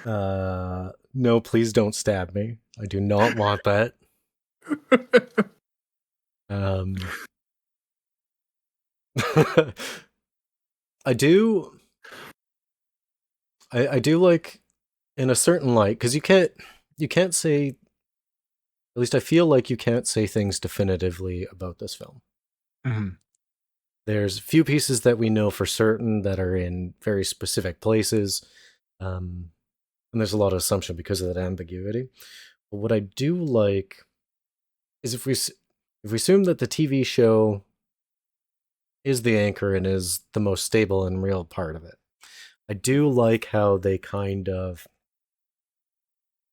no, please don't stab me. I do not want that. I do like in a certain light because you can't. you can't say, at least I feel like you can't say things definitively about this film.
Mhm.
There's a few pieces that we know for certain that are in very specific places, and there's a lot of assumption because of that ambiguity. But what I do like is if we assume that the TV show is the anchor and is the most stable and real part of it, I do like how they kind of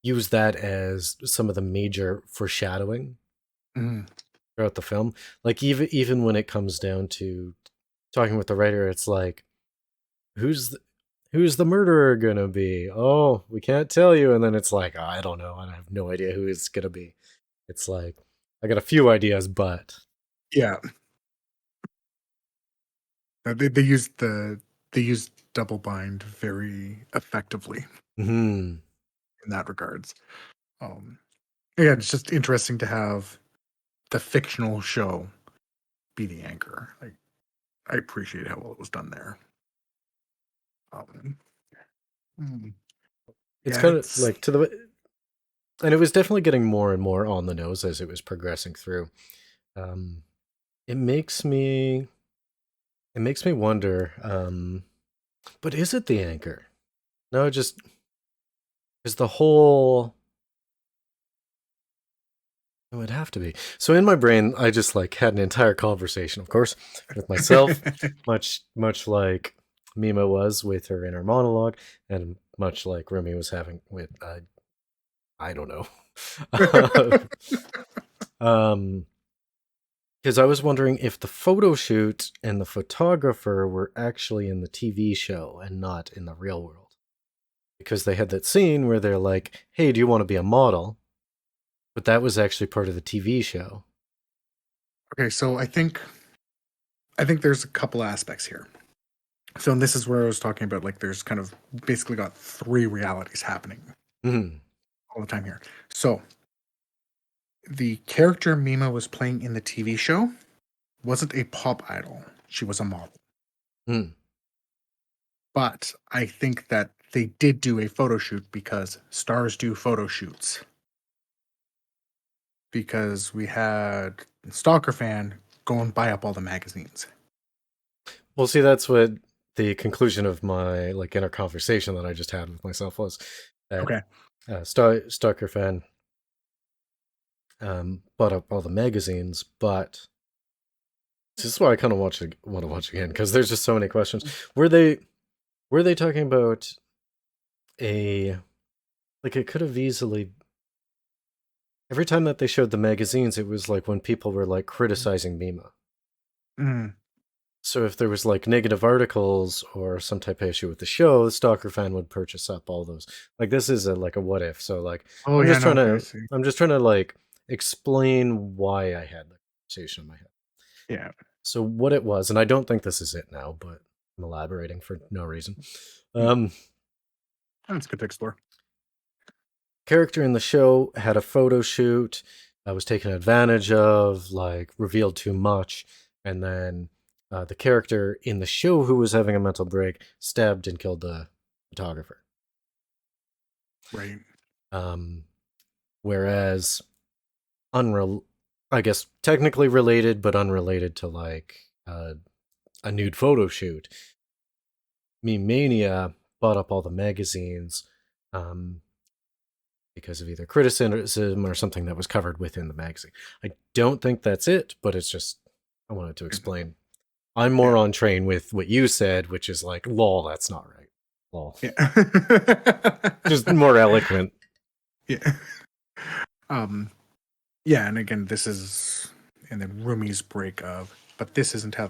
use that as some of the major foreshadowing
Mhm.
throughout the film. Like even when it comes down to talking with the writer, it's like, who's the murderer gonna be? Oh, we can't tell you. And then it's like, oh, I don't know. I have no idea who it's gonna be. It's like, I got a few ideas, but
Yeah. They use double bind very effectively
mhm.
in that regards. Um, yeah, it's just interesting to have the fictional show be the anchor. I appreciate how well it was done there. Um, mm,
It's
yeah,
kind of
it's
like and it was definitely getting more and more on the nose as it was progressing through. Um, it makes me it makes me wonder. But is it the anchor? No, just is the whole. It would have to be. So in my brain, I just like had an entire conversation, of course, with myself, much like Mima was with her inner monologue, and much like Rumi was having with I don't know. um, because I was wondering if the photo shoot and the photographer were actually in the TV show and not in the real world. Because they had that scene where they're like, "Hey, do you want to be a model?" But that was actually part of the TV show.
okay. So I think there's a couple aspects here. So and this is where I was talking about like there's kind of basically got three realities happening
Mhm.
all the time here. So the character Mima was playing in the TV show wasn't a pop idol. She was a model.
Mm.
But I think that they did do a photo shoot because stars do photo shoots. Because we had Stalker Fan go and buy up all the magazines.
Well, see, that's what the conclusion of my like inner conversation that I just had with myself was that
Okay.
Stalker fan bought up all the magazines, but this is why I kind of want to watch again because there's just so many questions. Were they were they talking about a like it could have easily every time that they showed the magazines, it was like when people were like criticizing Mima.
Mm.
So if there was like negative articles or some type of issue with the show, the Stalker fan would purchase up all those. Like this is a like a what if. So like
Oh yeah, no, okay, I see.
I'm just trying to like explain why I had the conversation in my head.
Yeah.
So what it was, and I don't think this is it now, but I'm elaborating for no reason.
Mm.
Um
That's good to explore.
Character in the show had a photo shoot, was taken advantage of, like revealed too much, and then the character in the show who was having a mental break stabbed and killed the photographer.
Right.
Um, Whereas unreal, I guess technically related, but unrelated to like a nude photo shoot. Me Mania bought up all the magazines. Um, because of either criticism or something that was covered within the magazine. I don't think that's it, but it's just I wanted to explain. I'm more
Yeah.
on train with what you said, which is like, lol, that's not right. Lol.
Yeah.
Just more eloquent.
Yeah. Um yeah, and again this is and then Rumi's break of but this isn't how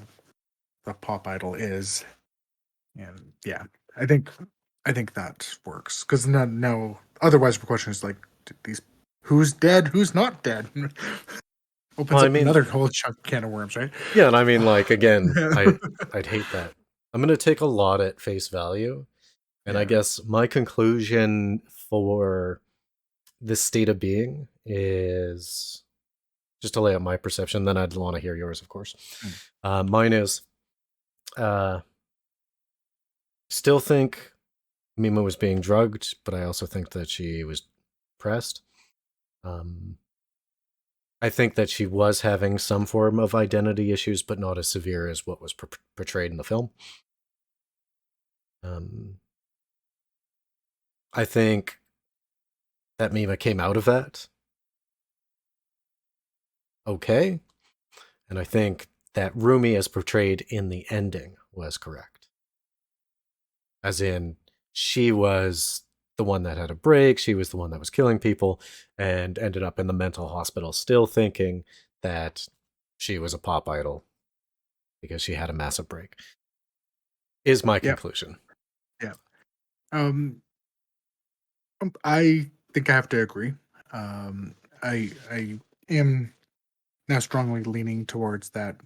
the pop idol is. And yeah, I think I think that works because no otherwise the question is like these who's dead, who's not dead. Opens
Well, I
up
mean,
another whole chunk can of worms, right?
yeah, and I mean, like again, I'd hate that. I'm gonna take a lot at face value, and I
Yeah.
guess my conclusion for this state of being is just to lay out my perception. Then I'd want to hear yours, of course.
Mm.
Mine is uh, still think Mima was being drugged, but I also think that she was depressed. I think that she was having some form of identity issues, but not as severe as what was portrayed in the film. I think that Mima came out of that okay, and I think that Rumi, as portrayed in the ending, was correct. As in, she was the one that had a break, she was the one that was killing people, and ended up in the mental hospital still thinking that she was a pop idol because she had a massive break. Is my
Yep.
conclusion.
Yeah. I think I have to agree. I am now strongly leaning towards that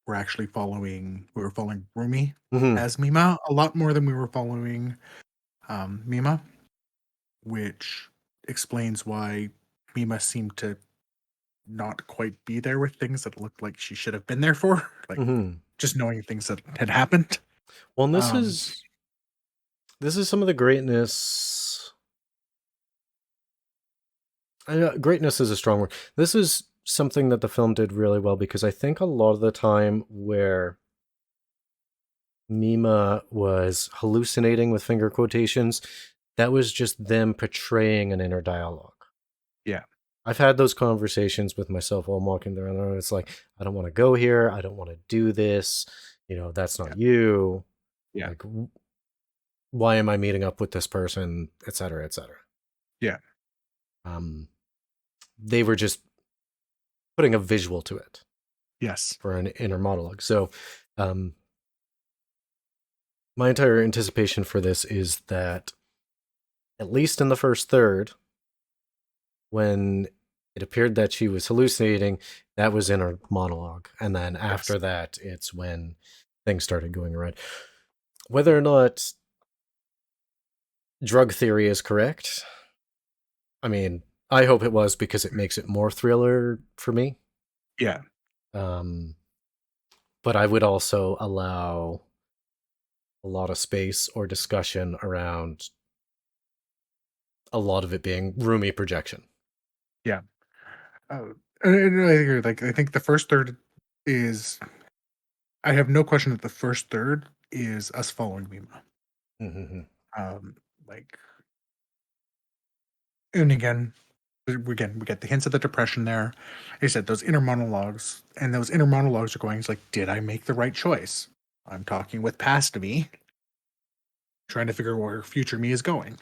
we were following Rumi
Mm-hmm.
as Mima a lot more than we were following Mima, which explains why Mima seemed to not quite be there with things that looked like she should have been there for, like
Mm-hmm.
just knowing things that had happened.
Well, and
Um,
this is some of the greatness. Greatness is a strong word. This is something that the film did really well, because I think a lot of the time where Mima was hallucinating with finger quotations, that was just them portraying an inner dialogue.
yeah,
I've had those conversations with myself while I'm walking around, and it's like, I don't want to go here. I don't want to do this. That's
yeah,
not you.
yeah,
Like, why am I meeting up with this person, et cetera, et cetera.
yeah,
Um, they were just putting a visual to it
yes,
for an inner monologue. So, um, my entire anticipation for this is that, at least in the first third, when it appeared that she was hallucinating, that was in her monologue. And then
yes,
after that, it's when things started going right. Whether or not drug theory is correct, I mean, I hope it was, because it makes it more thriller for me.
yeah,
Um, but I would also allow a lot of space or discussion around a lot of it being roomy projection.
yeah. And I agree. Like, I think the first third is. I have no question that the first third is us following Mima.
Mm-hmm.
Um, like, and again, we get the hints of the depression there. Like I said, those inner monologues, and those inner monologues are going. It's like, did I make the right choice? I'm talking with past me, trying to figure where future me is going.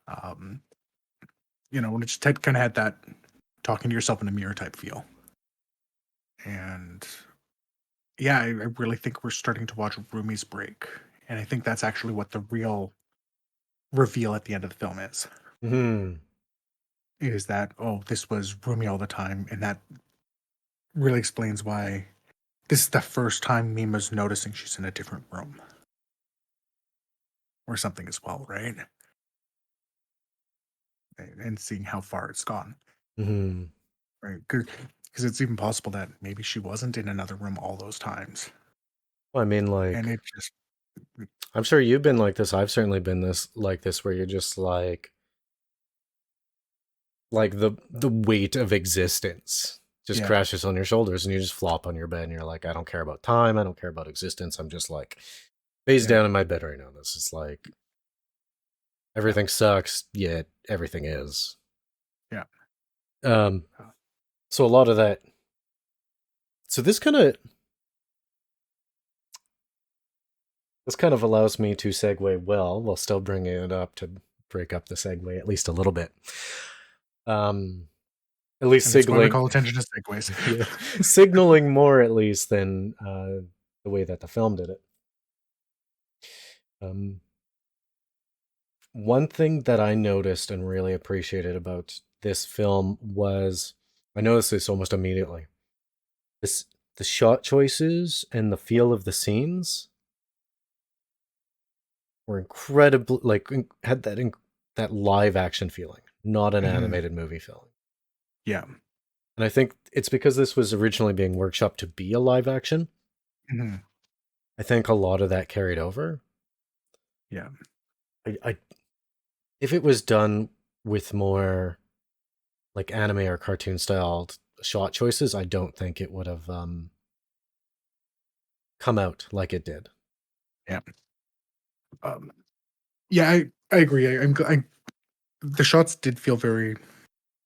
Um, when it just kind of had that talking to yourself in a mirror type feel. And yeah, I really think we're starting to watch Rumi's break. And I think that's actually what the real reveal at the end of the film
Mm-hmm.
is that, oh, this was Rumi all the time. And that really explains why this is the first time Mima's noticing she's in a different room or something as well, right? And seeing how far it's gone,
Mm-hmm.
right? Because it's even possible that maybe she wasn't in another room all those times.
Well, I mean,
And
like,
it just,
I'm sure you've been like this. I've certainly been like this, where you're just like the weight of existence just
yeah,
crashes on your shoulders, and you just flop on your bed, and you're like, I don't care about time. I don't care about existence. I'm just like face
yeah,
down in my bed right now. This is like,
yeah,
everything sucks, yet everything is.
yeah.
Um, so a lot of that. So this kind of allows me to segue well, while still bringing it up to break up the segue at least a little bit. Um, at least
And that's why we
signaling,
call attention to segues.
yeah, signaling more at least than the way that the film did it. Um, One thing that I noticed and really appreciated about this film was, I noticed this almost immediately. This The shot choices and the feel of the scenes were incredibly, like, had that live action feeling, not an
Mhm.
animated movie feeling.
Yeah.
And I think it's because this was originally being workshopped to be a live action.
Mhm.
I think a lot of that carried over.
Yeah.
I if it was done with more like anime or cartoon styled shot choices, I don't think it would have come out like it did.
Yeah. Um, yeah, I agree. The shots did feel very,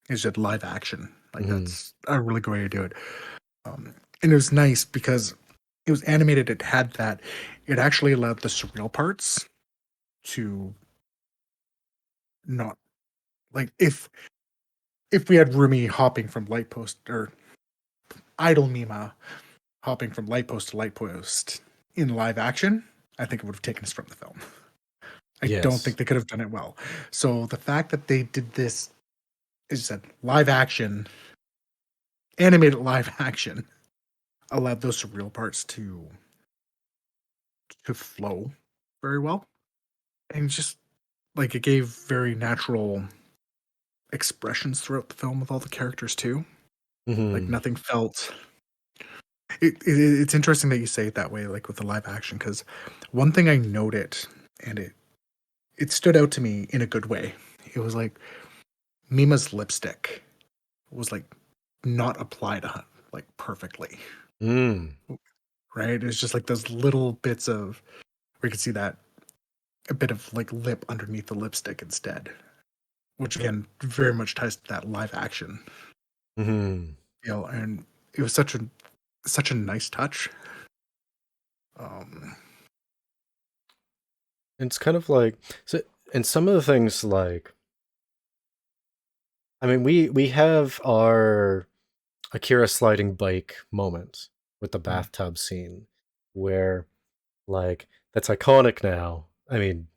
is it live action? Like
Mm-hmm.
that's a really good way to do it. And it was nice because it was animated. It had that. It actually allowed the surreal parts to not like if we had Rumi hopping from light post or idle Mima hopping from light post to light post in live action, I think it would have taken us from the film. I don't think
Yes.
they could have done it well. So the fact that they did this, as you said, live action, animated live action, allowed those surreal parts to flow very well, and just like it gave very natural expressions throughout the film with all the characters too. Like
Mm-hmm.
nothing felt. It's interesting that you say it that way, like with the live action, because one thing I noted, and it stood out to me in a good way. It was like Mima's lipstick was like not applied like perfectly,
Mm.
right? It's just like those little bits of where you could see that a bit of like lip underneath the lipstick instead, which again very much ties to that live action,
Mm-hmm.
and it was such a nice touch. Um,
It's kind of like so, and some of the things like I mean, we have our Akira sliding bike moment with the
mm,
bathtub scene, where like that's iconic now. I mean,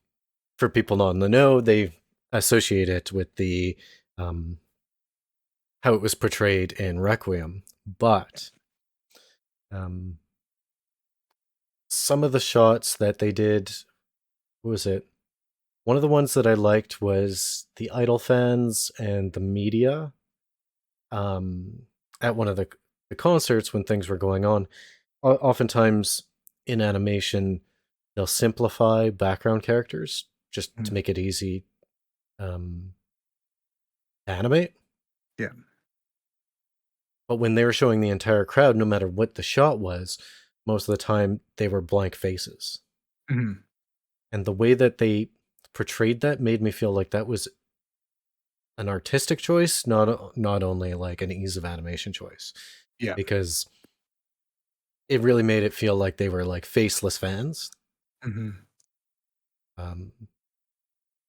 for people not in the know, they associate it with the um, how it was portrayed in Requiem, but um, some of the shots that they did, what was it? One of the ones that I liked was the Idol fans and the media um, at one of the concerts when things were going on. Oftentimes in animation, they'll simplify background characters just to
mm,
make it easy um, to animate.
yeah.
But when they were showing the entire crowd, no matter what the shot was, most of the time they were blank faces.
Mhm.
And the way that they portrayed that made me feel like that was an artistic choice, not only like an ease of animation choice,
Yeah.
because it really made it feel like they were like faceless fans.
Mhm.
Um,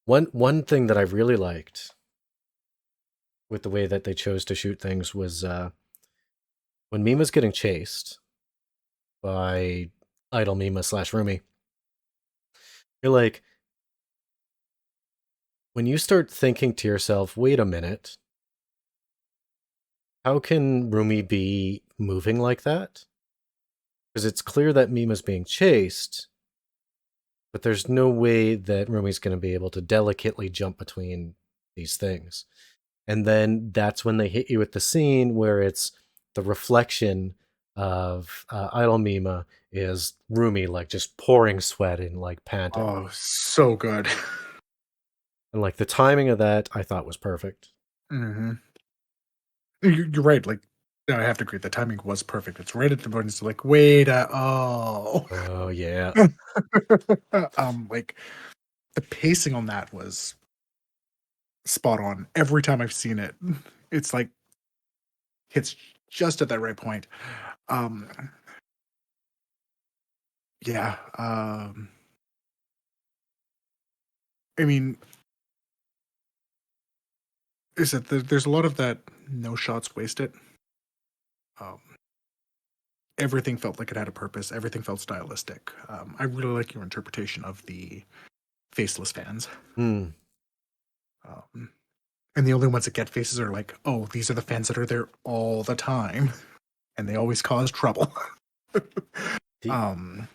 one thing that I really liked with the way that they chose to shoot things was when Mima's getting chased by Idol Mima slash Rumi. You're like, when you start thinking to yourself, wait a minute, how can Rumi be moving like that? Because it's clear that Mima's being chased, but there's no way that Rumi's going to be able to delicately jump between these things. And then that's when they hit you with the scene where it's the reflection of Idol Mima is Rumi like just pouring sweat and like panting.
Oh, so good.
And like the timing of that I thought was perfect.
Mhm. You're right. Like, no, I have to agree. The timing was perfect. It's right at the point. It's like, wait, oh,
Oh yeah.
like the pacing on that was spot on. Every time I've seen it, it's like hits just at that right point. Um, yeah. I mean, is it there's a lot of that no shots wasted. Um, everything felt like it had a purpose. Everything felt stylistic. I really like your interpretation of the faceless fans.
Hmm.
Um, and the only ones that get faces are like, oh, these are the fans that are there all the time, and they always cause trouble.
The
um,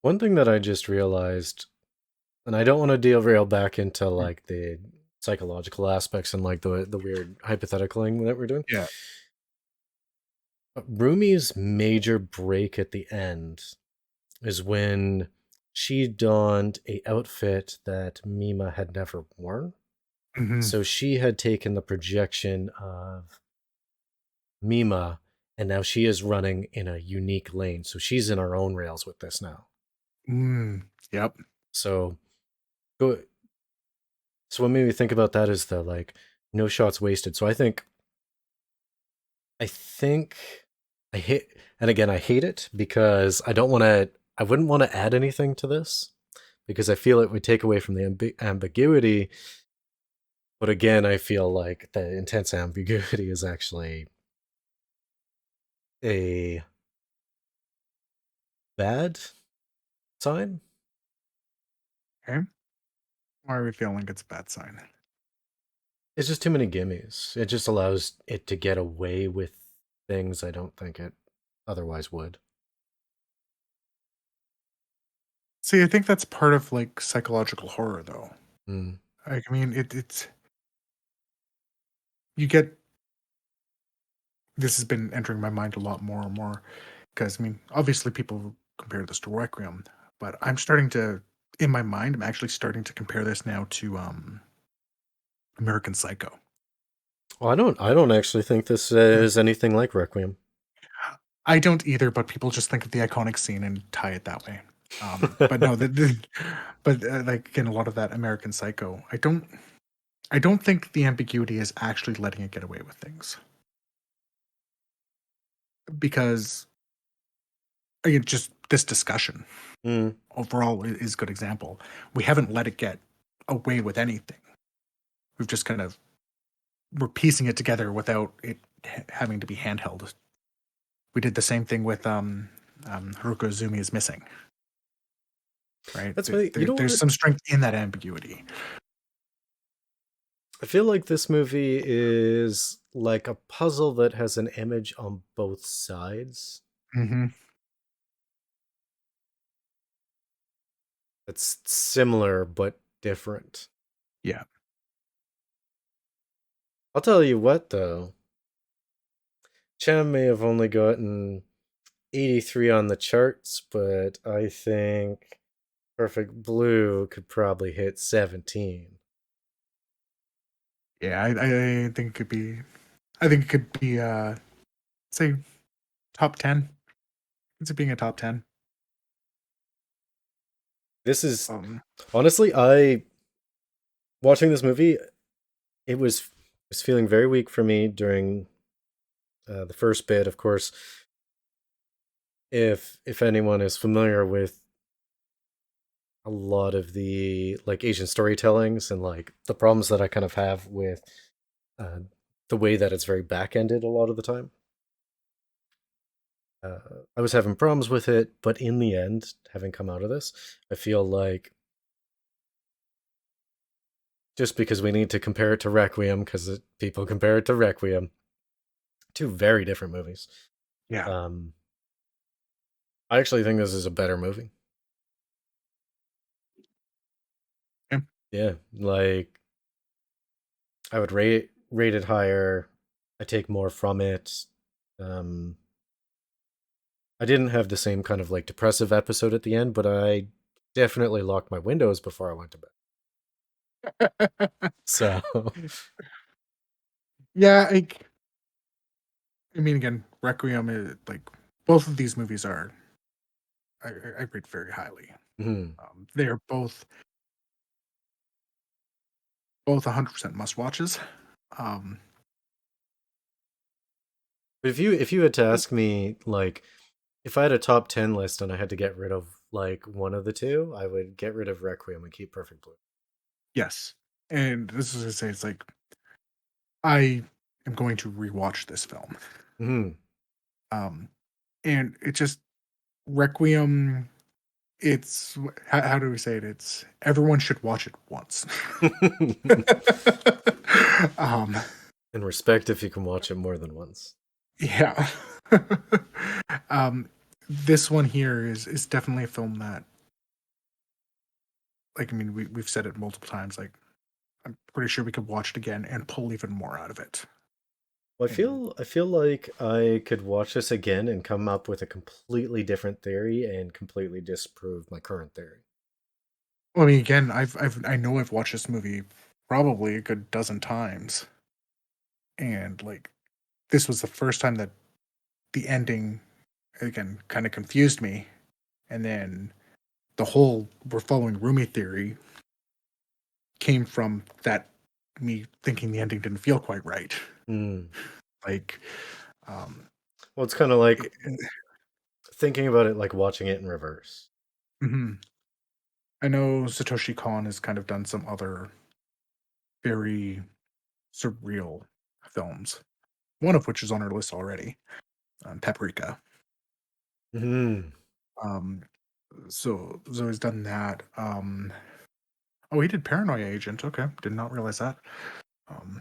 one thing that I just realized, and I don't want to derail back into like the psychological aspects and like the weird hypotheticaling that we're doing.
yeah.
But Rumi's major break at the end is when she donned a outfit that Mima had never worn.
Hmm.
So she had taken the projection of Mima, and now she is running in a unique lane. So she's in her own rails with this now.
Yep.
So go. So what made me think about that is the like no shots wasted. So I think I hate, and again I hate it because I don't want to. I wouldn't want to add anything to this because I feel it would take away from the ambiguity. But again, I feel like the intense ambiguity is actually a bad sign.
Okay. Why are we feeling it's a bad sign?
It's just too many gimmies. It just allows it to get away with things I don't think it otherwise would.
See, I think that's part of like psychological horror, though.
Mm.
Like, I mean, it's you get this has been entering my mind a lot more and more because I mean, obviously, people compare this to Requiem, but I'm starting to, in my mind, I'm actually starting to compare this now to American Psycho.
Well, I don't actually think this
Mm.
is anything like Requiem.
I don't either, but people just think of the iconic scene and tie it that way. But no, but like again, a lot of that American Psycho. I don't think the ambiguity is actually letting it get away with things because again, just this discussion
Mm.
overall is a good example. We haven't let it get away with anything. We've just kind of we're piecing it together without it having to be handheld. We did the same thing with Haruka Uzumi is missing, right?
That's funny. You know
There's
what?
some strength in that ambiguity.
I feel like this movie is like a puzzle that has an image on both sides.
Hmm.
It's similar but different.
Yeah.
I'll tell you what, though. Cham may have only gotten 83 on the charts, but I think Perfect Blue could probably hit 17.
Yeah, I think it could be. I think it could be. Say top 10. It's being a top 10.
This is
Um.
honestly, I watching this movie, it was feeling very weak for me during the first bit. Of course, if anyone is familiar with a lot of the like Asian storytellings and like the problems that I kind of have with uh, the way that it's very back ended a lot of the time. I was having problems with it, but in the end, having come out of this, I feel like just because we need to compare it to Requiem, because people compare it to Requiem, two very different movies.
Yeah.
Um, I actually think this is a better movie.
Yeah.
Yeah, like I would rate it higher. I take more from it. Um, I didn't have the same kind of like depressive episode at the end, but I definitely locked my windows before I went to bed. So,
Yeah. I mean, again, Requiem is like both of these movies are. I rate very highly.
mhm.
They are both 100% must watches. Um.
But if you had to ask me like if I had a top 10 list and I had to get rid of like one of the two, I would get rid of Requiem and keep Perfect Blue.
Yes, and this is to say, it's like I am going to rewatch this film.
Mhm.
Um, and it just Requiem. It's how do we say it? It's everyone should watch it once. um,
And respect if you can watch it more than once.
yeah. um, this one here is definitely a film that, like, I mean, we've said it multiple times. Like, I'm pretty sure we could watch it again and pull even more out of it.
Well, I
And
feel I feel like I could watch this again and come up with a completely different theory and completely disprove my current theory.
well, I mean, again, I know I've watched this movie probably a good dozen times. And like this was the first time that the ending again kind of confused me. And then the whole we're following Rumi theory came from that me thinking the ending didn't feel quite right.
Mm.
Like um
Well, it's kind of like
it,
thinking about it like watching it in reverse.
mhm. I know Satoshi Kon has kind of done some other very surreal films, one of which is on our list already, Paprika.
Mm.
Um, so he's done that. Oh, he did Paranoia Agent. Okay, did not realize that.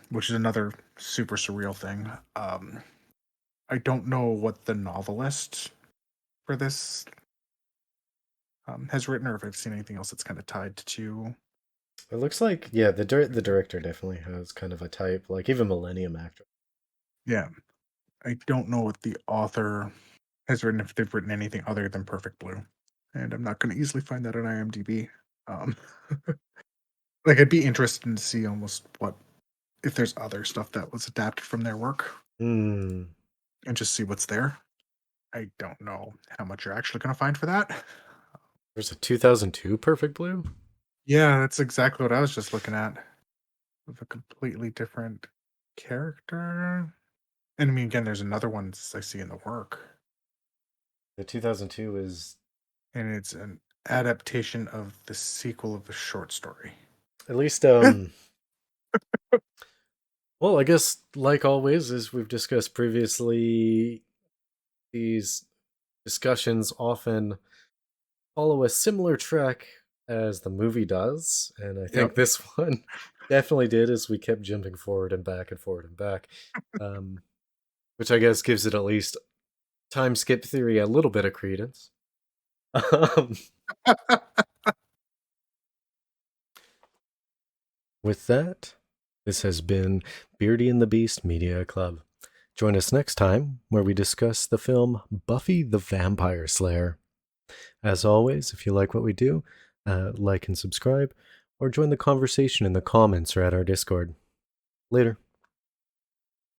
Which is another super surreal thing. I don't know what the novelist for this has written, or if I've seen anything else that's kind of tied to.
It looks like, yeah, the director definitely has kind of a type, like even Millennium Actor.
Yeah, I don't know what the author has written, if they've written anything other than Perfect Blue, and I'm not going to easily find that on IMDb. Um, like I'd be interested to see almost what if there's other stuff that was adapted from their work
Hmm.
and just see what's there. I don't know how much you're actually going to find for that.
There's a 2002 Perfect Blue.
Yeah, that's exactly what I was just looking at. With a completely different character. And I mean, again, there's another one I see in the work,
The 2002 is
and it's an adaptation of the sequel of a short story.
at least well, I guess like always, as we've discussed previously, these discussions often follow a similar track as the movie does, and I think
Yep.
this one definitely did as we kept jumping forward and back and forward and back. Um, which I guess gives it at least time skip theory a little bit of credence. Um, with that, this has been Beardy and the Beast Media Club. Join us next time where we discuss the film Buffy the Vampire Slayer. As always, if you like what we do, like and subscribe, or join the conversation in the comments or at our Discord. Later.